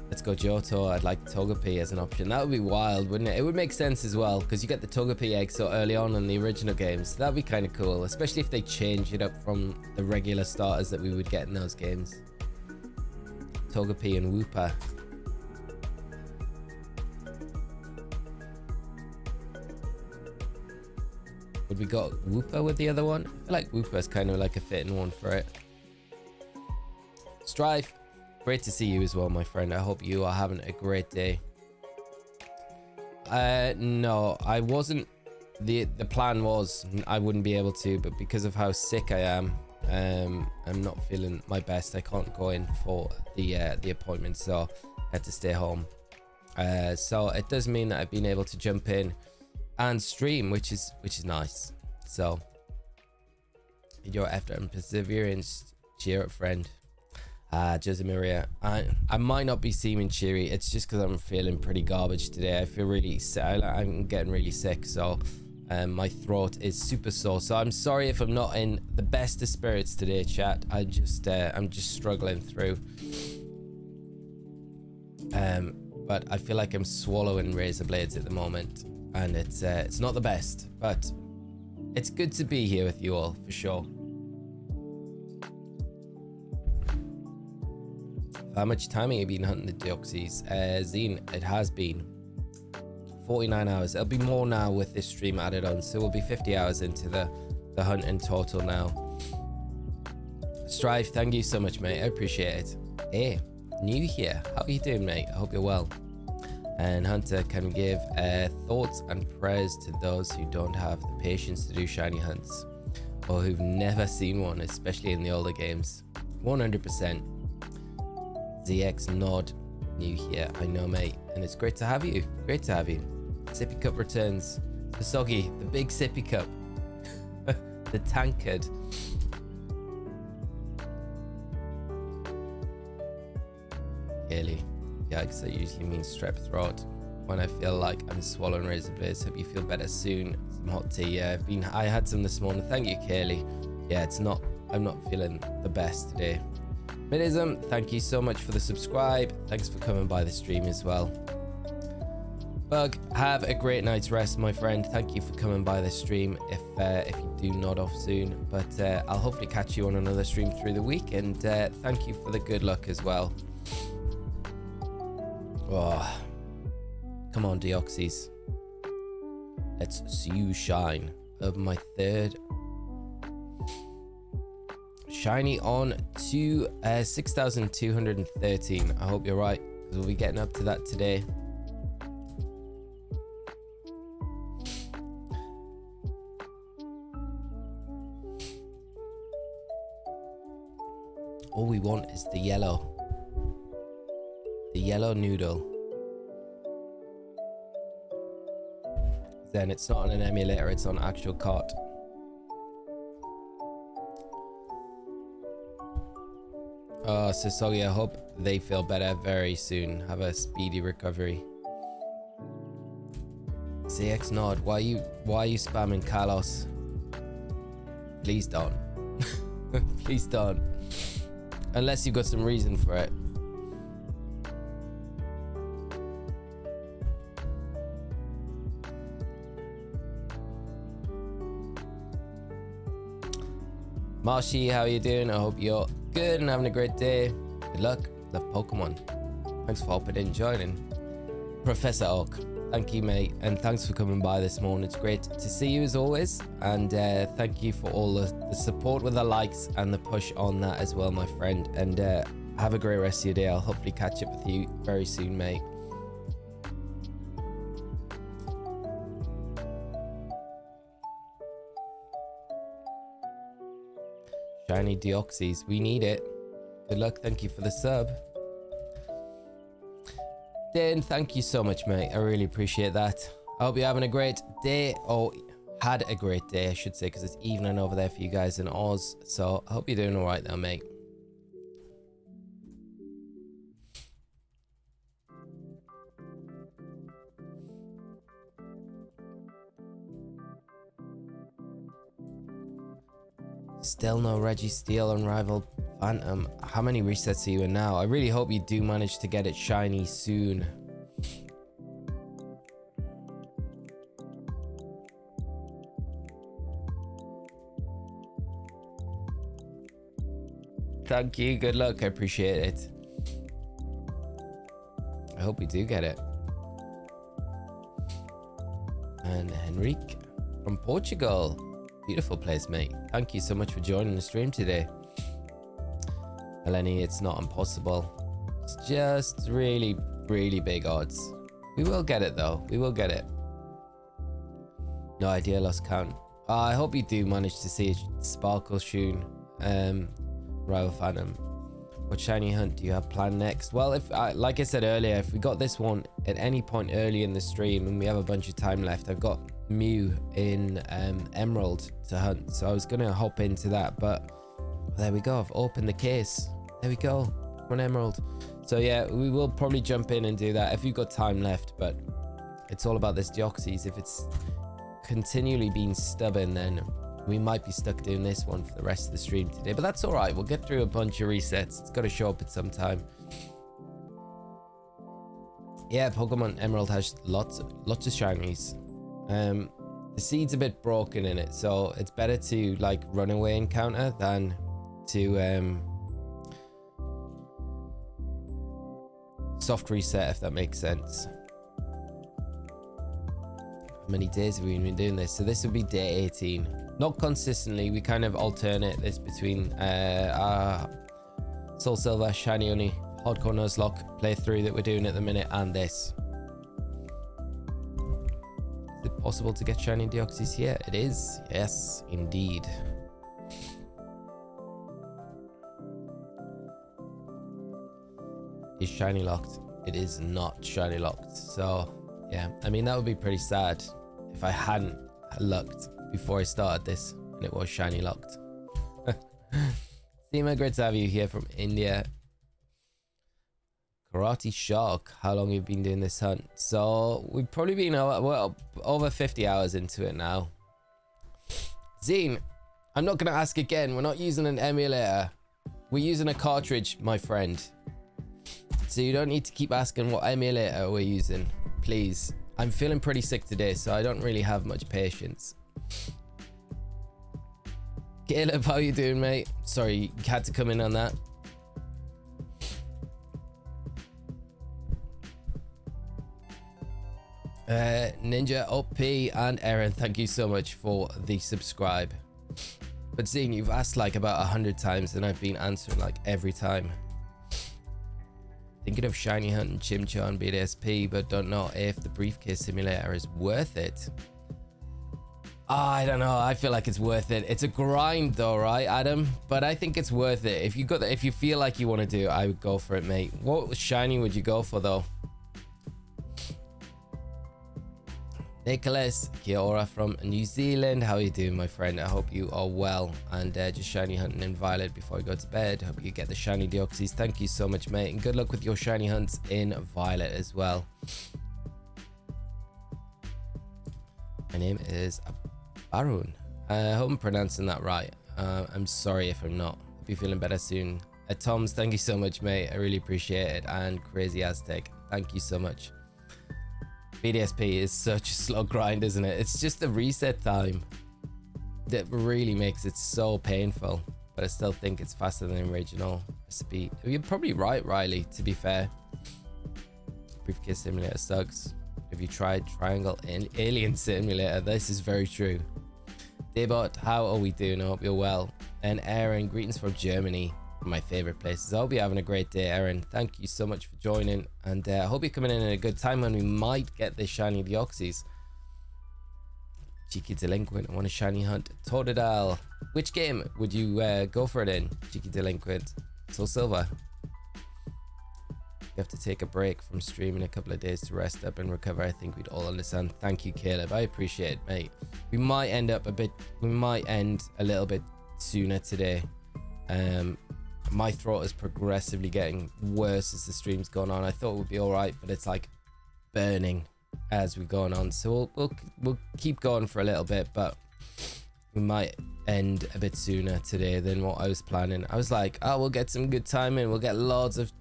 Let's go Johto, I'd like Togepi as an option. That would be wild, wouldn't it? It would make sense as well, because you get the Togepi egg so early on in the original games. So that'd be kind of cool, especially if they change it up from the regular starters that we would get in those games. Togepi and Wooper. Would we got Wooper with the other one? I feel like Wooper is kind of like a fitting one for it. Strife, great to see you as well, my friend. I hope you are having a great day. No, I wasn't. The plan was I wouldn't be able to, but because of how sick I am, I'm not feeling my best. I can't go in for the appointment, so I had to stay home. So it does mean that I've been able to jump in and stream, which is nice. So your effort and perseverance, cheer up, friend. Jose Maria, I might not be seeming cheery. It's just because I'm feeling pretty garbage today. I feel really sick. I'm getting really sick, so my throat is super sore. So I'm sorry if I'm not in the best of spirits today, chat. I'm just struggling through. But I feel like I'm swallowing razor blades at the moment, and it's not the best, but it's good to be here with you all for sure. How much time have you been hunting the Deoxys? Zine, it has been 49 hours. It'll be more now with this stream added on, so we'll be 50 hours into the hunt in total now. Strive, thank you so much, mate. I appreciate it. Hey, new here. How are you doing, mate? I hope you're well. And Hunter can give thoughts and prayers to those who don't have the patience to do shiny hunts, or who've never seen one, especially in the older games. 100%. ZX Nod, new here. I know, mate, and it's great to have you. Great to have you. Sippy Cup returns. Soggy, the big Sippy Cup. The tankard. Clearly. Yikes, that usually means strep throat. When I feel like I'm swallowing razor blades. Hope you feel better soon. Some hot tea. Yeah, I had some this morning. Thank you, Kaylee. Yeah, I'm not feeling the best today. Midism, thank you so much for the subscribe. Thanks for coming by the stream as well. Bug, have a great night's rest, my friend. Thank you for coming by the stream if you do nod off soon. But I'll hopefully catch you on another stream through the week. And thank you for the good luck as well. Oh, come on, Deoxys. Let's see you shine. Of my third shiny on to 6,213. I hope you're right, because we'll be getting up to that today. All we want is the yellow noodle. Then it's not on an emulator, it's on actual cart. Oh, Sasoggy, I hope they feel better very soon. Have a speedy recovery. ZX Nod, why are you spamming Carlos? Please don't. Please don't. Unless you've got some reason for it. Marshy, how are you doing? I hope you're good and having a great day. Good luck. Love Pokemon. Thanks for hopping in, joining. Professor Oak, thank you, mate, and thanks for coming by this morning. It's great to see you as always, and thank you for all the support with the likes and the push on that as well, my friend. And have a great rest of your day. I'll hopefully catch up with you very soon, mate. Shiny Deoxys, we need it. Good luck. Thank you for the sub. Dan, thank you so much, mate. I really appreciate that. I hope you're having a great day, or had a great day, I should say, because it's evening over there for you guys in Oz. So I hope you're doing all right there, mate. Still no Reggie Steele Unrivaled Phantom, how many resets are you in now? I really hope you do manage to get it shiny soon. Thank you, good luck, I appreciate it. I hope we do get it. And Henrique from Portugal. Beautiful place, mate. Thank you so much for joining the stream today. Eleni, it's not impossible. It's just really, really big odds. We will get it though. We will get it. No idea, lost count. I hope you do manage to see a Sparkle Shun, Rival Phantom. What shiny hunt do you have planned next? Well, if like I said earlier, if we got this one at any point early in the stream and we have a bunch of time left, I've got Mew in Emerald to hunt, so I was gonna hop into that, but there we go, I've opened the case. There we go, one Emerald. So yeah, we will probably jump in and do that if you've got time left, but it's all about this Deoxys. If it's continually being stubborn, then we might be stuck doing this one for the rest of the stream today, but that's all right. We'll get through a bunch of resets. It's got to show up at some time. Yeah, Pokemon Emerald has lots of shinies. The seed's a bit broken in it, so it's better to like run away encounter than to soft reset, if that makes sense. How many days have we been doing this? So this would be day 18. Not consistently, we kind of alternate this between our Soul Silver, Shiny Only, Hardcore Nuzlocke playthrough that we're doing at the minute, and this. Is it possible to get Shiny Deoxys here? It is, yes, indeed. Is Shiny locked? It is not Shiny locked, so yeah, I mean that would be pretty sad if I hadn't looked before I started this and it was shiny locked. Seema, great to have you here from India. Karate Shark, how long have you been doing this hunt? So we've probably been over 50 hours into it now. Zine, I'm not going to ask again. We're not using an emulator. We're using a cartridge, my friend. So you don't need to keep asking what emulator we're using, please. I'm feeling pretty sick today, so I don't really have much patience. Caleb, how you doing, mate? Sorry, you had to come in on that. Ninja, OP, and Aaron, thank you so much for the subscribe. But seeing you've asked like about 100 times and I've been answering like every time. Thinking of shiny hunting Chimchar and BDSP, but don't know if the briefcase simulator is worth it. I don't know. I feel like it's worth it. It's a grind though, right, Adam? But I think it's worth it. If you feel like you want to do it, I would go for it, mate. What shiny would you go for though? Nicholas, kia ora from New Zealand. How are you doing, my friend? I hope you are well. And just shiny hunting in Violet before I go to bed. Hope you get the shiny Deoxys. Thank you so much, mate. And good luck with your shiny hunts in Violet as well. My name is Barun. I hope I'm pronouncing that right. I'm sorry if I'm not. Hope you're feeling better soon. Toms, thank you so much, mate. I really appreciate it. And Crazy Aztec, thank you so much. BDSP is such a slow grind, isn't it? It's just the reset time that really makes it so painful, but I still think it's faster than the original recipe. You're probably right, Riley, to be fair. Briefcase Simulator sucks. Have you tried Triangle Alien Simulator? This is very true. Daybot, how are we doing? I hope you're well. And Aaron, greetings from Germany, my favorite places. I hope you're having a great day, Aaron. Thank you so much for joining, and I hope you're coming in at a good time when we might get this shiny Deoxys. Cheeky Delinquent, I want a shiny hunt. Totodile, which game would you go for it in? Cheeky Delinquent, Soul Silver. You have to take a break from streaming a couple of days to rest up and recover. I think we'd all understand. Thank you, Caleb. I appreciate it, mate. We might end a little bit sooner today. My throat is progressively getting worse as the stream's gone on. I thought it would be all right, but it's like burning as we're going on. So we'll keep going for a little bit, but we might end a bit sooner today than what I was planning. I was like, oh, we'll get some good time in. We'll get loads of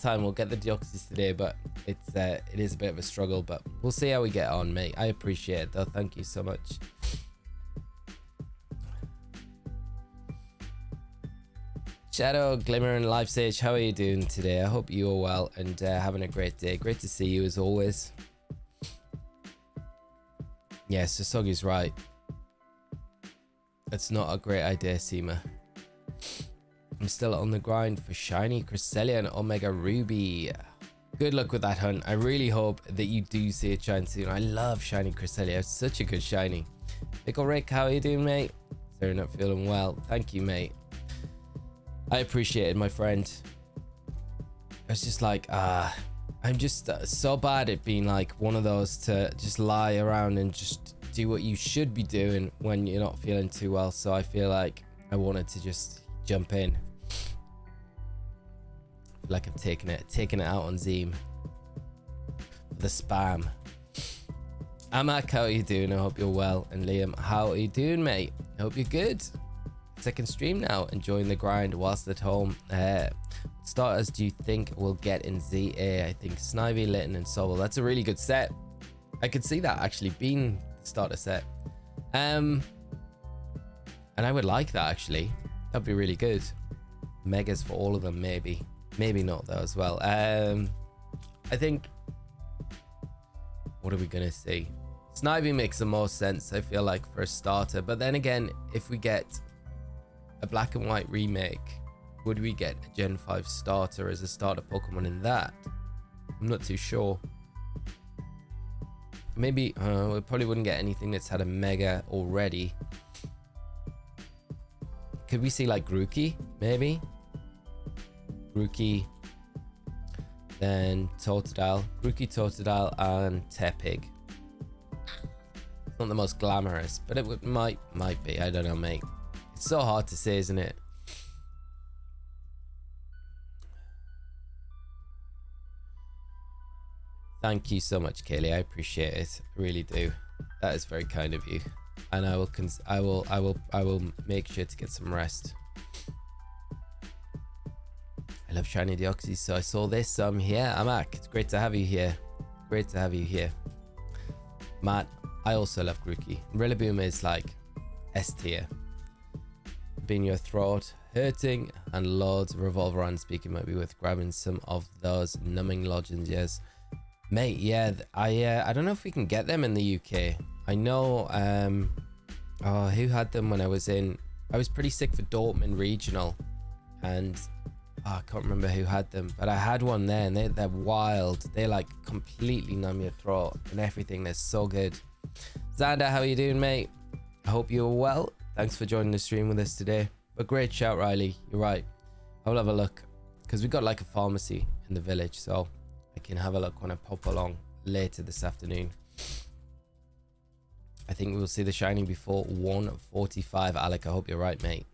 time. We'll get the Deoxys today, but it is a bit of a struggle, but we'll see how we get on, mate. I appreciate it though. Thank you so much. Shadow, Glimmer, and Life Sage, how are you doing today? I hope you are well and having a great day. Great to see you as always. Yes, Sasogi's right. It's not a great idea, Seema. I'm still on the grind for Shiny Cresselia and Omega Ruby. Good luck with that hunt. I really hope that you do see it shine soon. I love Shiny Cresselia. It's such a good shiny. Pickle Rick, how are you doing, mate? So you're not feeling well. Thank you, mate. I appreciate it, my friend. I was just like, I'm just so bad at being like one of those to just lie around and just do what you should be doing when you're not feeling too well. So I feel like I wanted to just jump in. I feel like I'm taking it out on Zeem. The spam. Amak, how are you doing? I hope you're well. And Liam, how are you doing, mate? I hope you're good. Second stream now, enjoying the grind whilst at home. Starters do you think we'll get in ZA? I think Snivy, Litten, and Sobble. That's a really good set. I could see that actually being the starter set. And I would like that actually. That'd be really good. Megas for all of them, maybe. Maybe not though as well. I think, what are we gonna see? Snivy makes the most sense, I feel like, for a starter. But then again, if we get a black and white remake, would we get a Gen 5 starter as a starter Pokemon in that? I'm not too sure. Maybe we probably wouldn't get anything that's had a mega already. Could we see like Grookey, maybe? Grookey, then Totodile. Grookey, Totodile, and Tepig. It's not the most glamorous, but it might be. I don't know, mate. It's so hard to say, isn't it? Thank you so much, Kaylee. I appreciate it. I really do. That is very kind of you. And I will make sure to get some rest. I love shiny Deoxys, so I saw this. So I'm here. Amak, it's great to have you here. Great to have you here. Matt, I also love Grookey. Rillaboom is like S tier. Being your throat hurting and loads of Revolveron speaking might be worth grabbing some of those numbing lozenges, mate. Yeah, I don't know if we can get them in the UK. I know oh, who had them when I was pretty sick for Dortmund regional, and I can't remember who had them, but I had one there, and they're wild. They like completely numb your throat and everything. They're so good. Xander, how are you doing, mate? I hope you're well. Thanks for joining the stream with us today. But great shout, Riley. You're right. I'll have a look, because we got like a pharmacy in the village, so I can have a look when I pop along later this afternoon. I think we'll see the shiny before 1:45. Alec, I hope you're right, mate.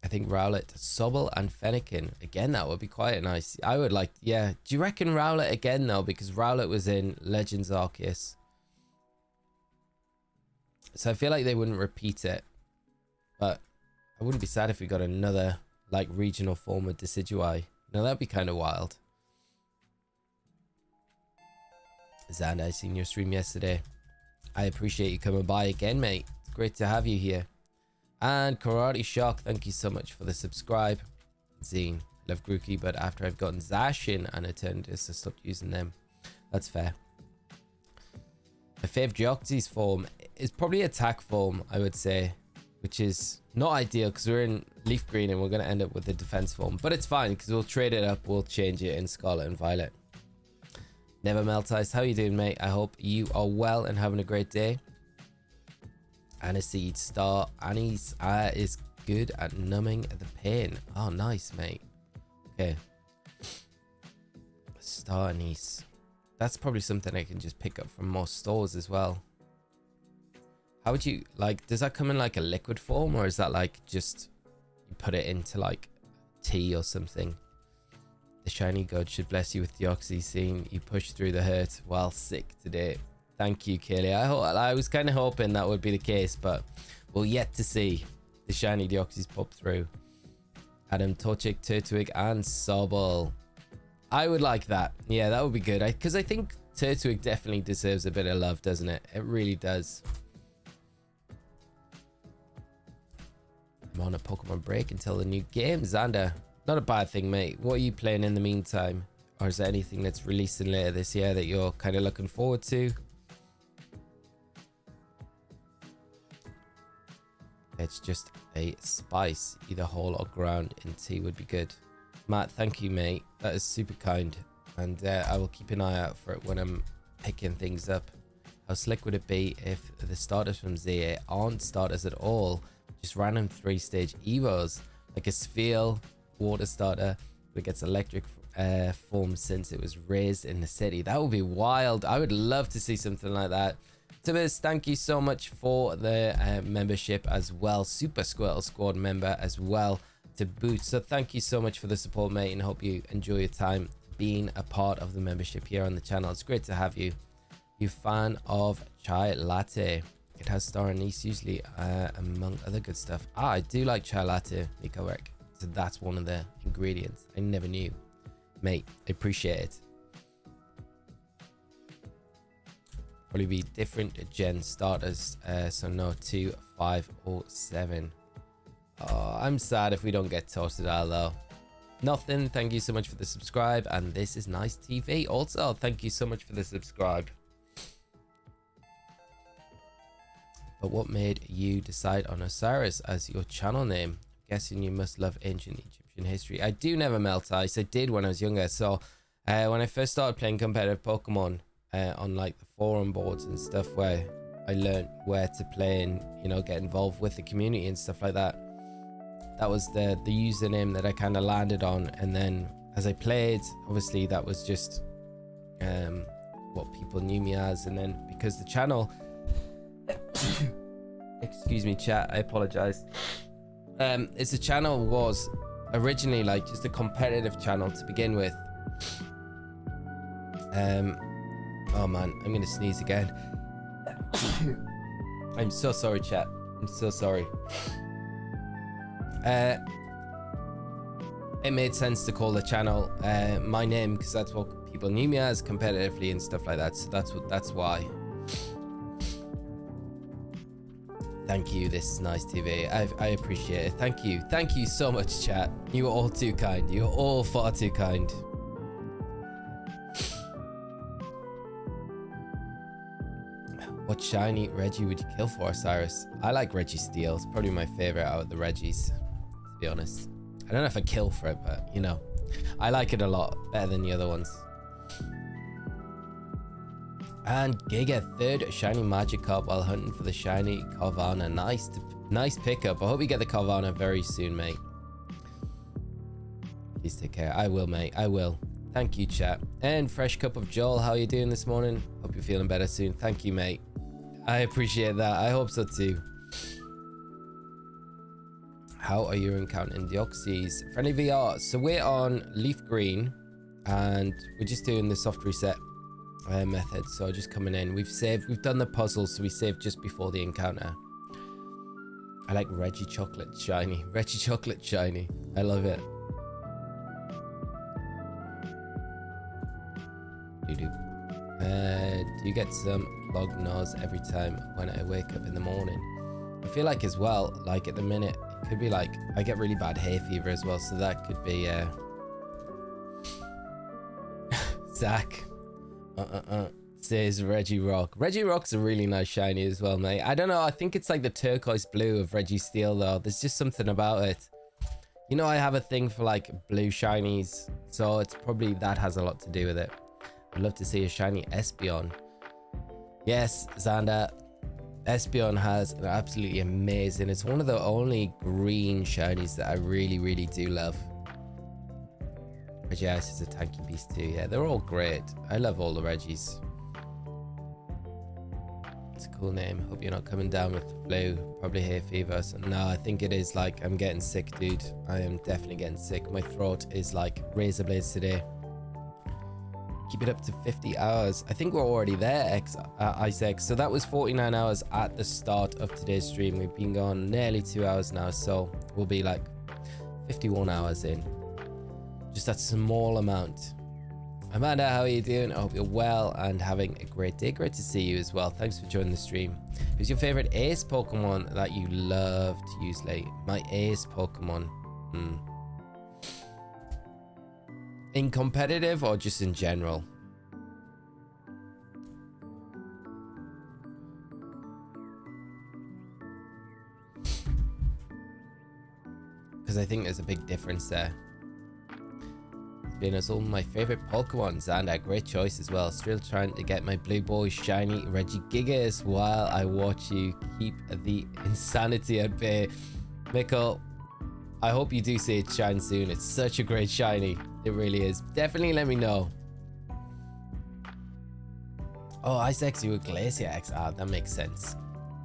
I think Rowlet, Sobble, and Fennekin. Again, that would be quite nice. I would like, yeah. Do you reckon Rowlet again, though? Because Rowlet was in Legends Arceus. So I feel like they wouldn't repeat it. But I wouldn't be sad if we got another, like, regional form of Decidueye. Now, that'd be kind of wild. Xander, I seen your stream yesterday. I appreciate you coming by again, mate. It's great to have you here. And Karate Shock, thank you so much for the subscribe. Zine, love Grookey, but after I've gotten Zacian and Eternus, I stopped using them. That's fair. My fave Deoxys form is probably attack form, I would say, which is not ideal because we're in Leaf Green and we're going to end up with the defense form. But it's fine because we'll trade it up. We'll change it in Scarlet and Violet. Never Melt Ice, how you doing, mate? I hope you are well and having a great day. Aniseed Star. Anis is good at numbing the pain. Oh, nice, mate. Okay. Star Anise. That's probably something I can just pick up from most stores as well. How would you, like, does that come in like a liquid form, or is that like just you put it into like tea or something? The shiny god should bless you with Deoxys, seeing you push through the hurt while sick today. Thank you, Kaylee. I was kind of hoping that would be the case, but we'll yet to see the shiny Deoxys pop through. Adam, Torchic, Turtwig, and Sobble. I would like that. Yeah, that would be good. Because I think Turtwig definitely deserves a bit of love, doesn't it? It really does. I'm on a Pokemon break until the new game, Xander. Not a bad thing, mate. What are you playing in the meantime? Or is there anything that's releasing later this year that you're kind of looking forward to? It's just a spice. Either whole or ground in tea would be good. Matt, thank you, mate. That is super kind. And I will keep an eye out for it when I'm picking things up. How slick would it be if the starters from ZA aren't starters at all? Just random 3-stage evos, like a Sphere water starter that gets electric form since it was raised in the city. That would be wild. I would love to see something like that. Tibbers, thank you so much for the membership as well. Super Squirtle Squad member as well to boot. So thank you so much for the support, mate, and hope you enjoy your time being a part of the membership here on the channel. It's great to have you. You fan of chai latte? It has star anise usually, among other good stuff. I do like chai latte, Nico Rick. So that's one of the ingredients. I never knew. Mate, I appreciate it. Probably be different gen starters, so no 2, 5, or 7. Oh, I'm sad if we don't get Totodile though. Nothing, thank you so much for the subscribe, and this is Nice TV. Also, thank you so much for the subscribe. But what made you decide on Osirus as your channel name? I'm guessing you must love ancient Egyptian history. I do never melt ice. I did when I was younger. So when I first started playing competitive Pokemon on like the forum boards and stuff, where I learned where to play and, you know, get involved with the community and stuff like that. That was the username that I kind of landed on. And then as I played, obviously that was just what people knew me as. And then because the channel excuse me chat, I apologize. It's the channel was originally like just a competitive channel to begin with. Oh man, I'm gonna sneeze again. I'm so sorry, chat. I'm so sorry. It made sense to call the channel my name because that's what people knew me as competitively and stuff like that. So that's why. Thank you. This is Nice TV. I appreciate it. Thank you so much, chat. You are all too kind. You are all far too kind. What shiny Reggie would you kill for, Osirus? I like Registeel. It's probably my favorite out of the Reggies, to be honest. I don't know if I kill for it, but you know, I like it a lot better than the other ones. And Giga, third shiny Magikarp while hunting for the shiny Carvana. Nice pickup. I hope you get the Carvana very soon, mate. Please take care. I will, mate. I will. Thank you, chat. And Fresh Cup of Joel, how are you doing this morning? Hope you're feeling better soon. Thank you, mate. I appreciate that. I hope so too. How are you encountering Deoxys? Friendly VR. So we're on Leaf Green and we're just doing the soft reset method. So just coming in. We've done the puzzle, so we saved just before the encounter. I like Reggie Chocolate Shiny. Reggie Chocolate Shiny. I love it. Do you get some clogged nose every time when I wake up in the morning? I feel like as well, like at the minute, it could be like I get really bad hay fever as well, so that could be Zach says Reggie Rock. Reggie Rock's a really nice shiny as well, mate. I don't know, I think it's like the turquoise blue of Registeel though. There's just something about it. You know, I have a thing for like blue shinies, so it's probably that has a lot to do with it. I'd love to see a shiny Espeon. Yes, Xander. Espeon has an absolutely amazing. It's one of the only green shinies that I really do love. Regice is a tanky beast too. Yeah, they're all great. I love all the Reggies. It's a cool name. Hope you're not coming down with the flu. Probably hay fever. So, no, I think it is like I'm getting sick, dude. I am definitely getting sick. My throat is like razor blades today. Keep it up to 50 hours. I think we're already there, Isaac. So that was 49 hours at the start of today's stream. We've been gone nearly 2 hours now, so we'll be like 51 hours in. Just that small amount. Amanda, how are you doing? I hope you're well and having a great day. Great to see you as well. Thanks for joining the stream. Who's your favorite ace Pokemon that you love to use late? My ace Pokemon. In competitive or just in general? Because I think there's a big difference there. Being as all my favorite Pokemons, and a great choice as well. Still trying to get my blue boy shiny Regigigas while I watch you keep the insanity at bay. Mikkel, I hope you do see it shine soon. It's such a great shiny. It really is. Definitely let me know. Oh, Isaac, you were Glacier X. Ah, that makes sense.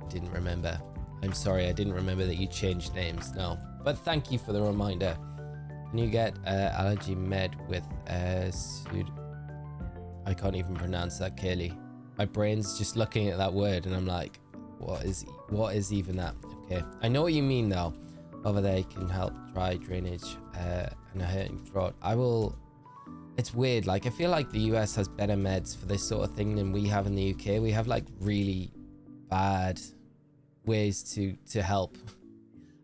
Didn't remember. I'm sorry, I didn't remember that you changed names. No, but thank you for the reminder. Can you get allergy med with I can't even pronounce that clearly. My brain's just looking at that word and I'm like, what is even that? Okay, I know what you mean though. Over there can help dry drainage and a hurting throat. It's weird, like I feel like the US has better meds for this sort of thing than we have in the UK. We have like really bad ways to help.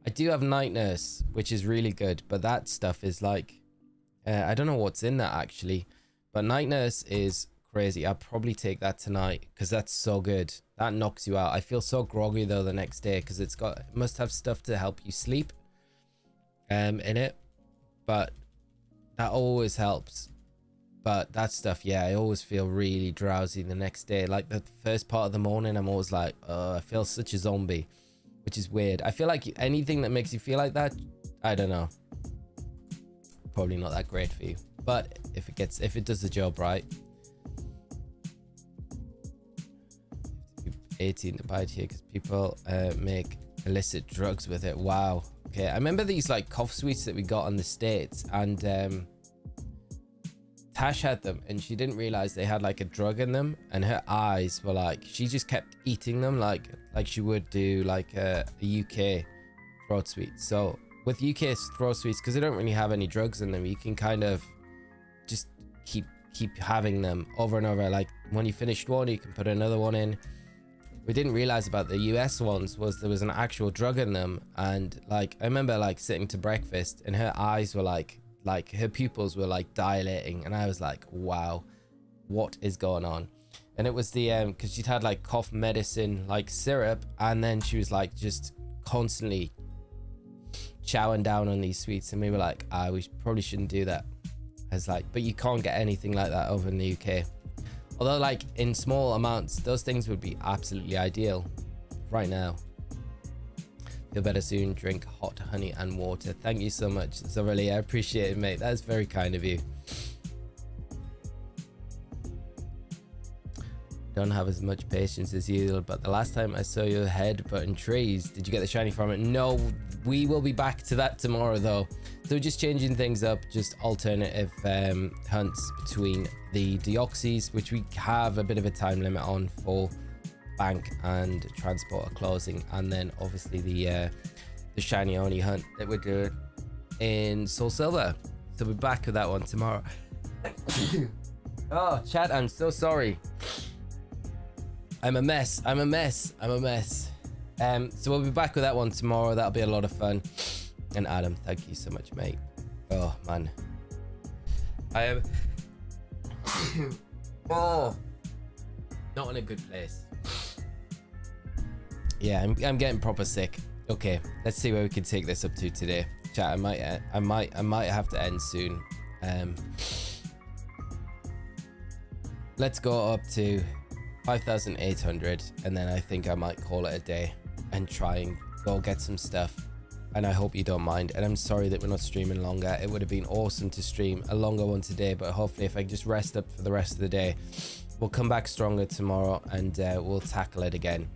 I do have Night Nurse, which is really good, but that stuff is like, I don't know what's in that actually, but Night Nurse is crazy. I'll probably take that tonight because that's so good. That knocks you out. I feel so groggy though the next day because it must have stuff to help you sleep in it, but that always helps. But that stuff, yeah, I always feel really drowsy the next day. Like the first part of the morning, I'm always like, I feel such a zombie. Which is weird. I feel like anything that makes you feel like that, I don't know, probably not that great for you. But if it does the job right. 18 to buy it here because people make illicit drugs with it. Wow. Okay, I remember these like cough sweets that we got in the States, and Tash had them and she didn't realize they had like a drug in them, and her eyes were like, she just kept eating them like she would do like a UK throat sweet. So with UK throat sweets, because they don't really have any drugs in them, you can kind of just keep having them over and over. Like when you finished one, you can put another one in. We didn't realize about the US ones was there was an actual drug in them, and like I remember like sitting to breakfast and her eyes were like her pupils were like dilating, and I was like, wow, what is going on? And it was the because she'd had like cough medicine like syrup, and then she was like just constantly chowing down on these sweets, and we were like, we probably shouldn't do that. I was like, but you can't get anything like that over in the UK. Although like in small amounts, those things would be absolutely ideal right now. Feel better soon. Drink hot honey and water. Thank you so much, Zorelli. I appreciate it, mate. That's very kind of you. Don't have as much patience as usual, but the last time I saw your headbutt in trees, did you get the shiny from it? No, we will be back to that tomorrow though. So just changing things up, just alternative hunts between the Deoxys, which we have a bit of a time limit on for bank and transporter closing, and then obviously the shiny Oni hunt that we're doing in Soul Silver. So we're back with that one tomorrow. Oh, chat, I'm so sorry. I'm a mess. So we'll be back with that one tomorrow. That'll be a lot of fun. And Adam, thank you so much, mate. Oh man, I am oh, not in a good place. Yeah, I'm getting proper sick. Okay, let's see where we can take this up to today. Chat, I might have to end soon. Let's go up to 5,800, and then I think I might call it a day and try and go get some stuff. And I hope you don't mind, and I'm sorry that we're not streaming longer. It would have been awesome to stream a longer one today, but hopefully if I just rest up for the rest of the day, we'll come back stronger tomorrow, and we'll tackle it again.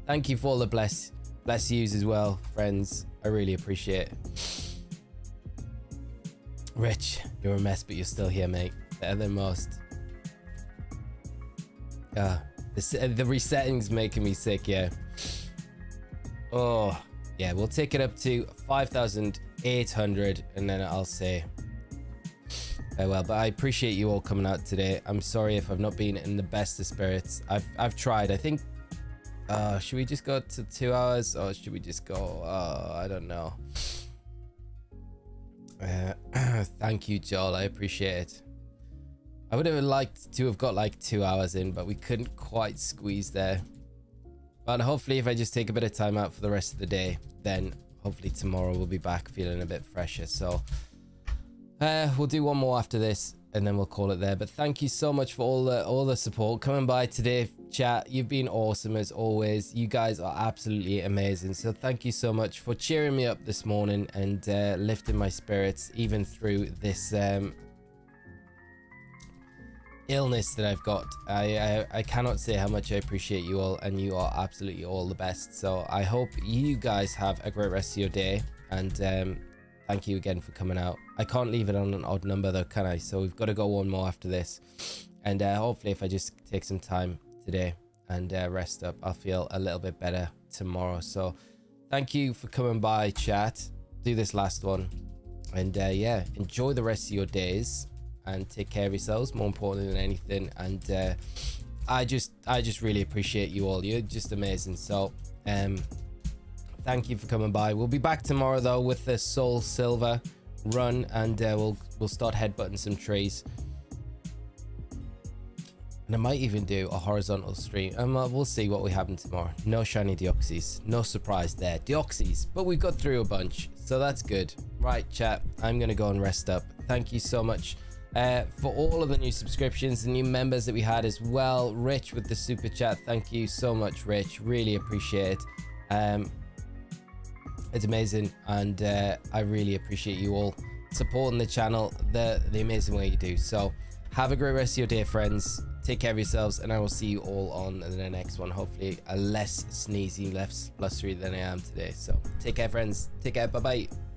Thank you for all the bless yous as well, friends. I really appreciate it. Rich, you're a mess, but you're still here, mate. Better than most. The resetting's making me sick, yeah. Oh, yeah, we'll take it up to 5,800 and then I'll say farewell. But I appreciate you all coming out today. I'm sorry if I've not been in the best of spirits. I've tried. I think should we just go to 2 hours or should we just go I don't know. Thank you, Joel. I appreciate it. I would have liked to have got like 2 hours in, but we couldn't quite squeeze there. But hopefully if I just take a bit of time out for the rest of the day, then hopefully tomorrow we'll be back feeling a bit fresher. So we'll do one more after this and then we'll call it there. But thank you so much for all the support coming by today, chat. You've been awesome as always. You guys are absolutely amazing. So thank you so much for cheering me up this morning and lifting my spirits even through this illness that I've got. I cannot say how much I appreciate you all, and you are absolutely all the best. So I hope you guys have a great rest of your day, and thank you again for coming out. I can't leave it on an odd number though, can I? So we've got to go one more after this, and hopefully if I just take some time today and rest up, I'll feel a little bit better tomorrow. So thank you for coming by, chat. Do this last one, and yeah, enjoy the rest of your days and take care of yourselves, more important than anything. And I just really appreciate you all. You're just amazing. So thank you for coming by. We'll be back tomorrow though with the Soul Silver run, and we'll start headbutting some trees, and I might even do a horizontal stream. We'll see what we happen tomorrow. No shiny Deoxys, no surprise there. Deoxys, but we got through a bunch, so that's good. Right, chat, I'm gonna go and rest up. Thank you so much for all of the new subscriptions, the new members that we had as well. Rich with the super chat, thank you so much, Rich. Really appreciate it. It's amazing, and I really appreciate you all supporting the channel the amazing way you do. So have a great rest of your day, friends. Take care of yourselves, and I will see you all on the next one. Hopefully a less sneezy, less blustery than I am today. So take care, friends. Take care. Bye bye.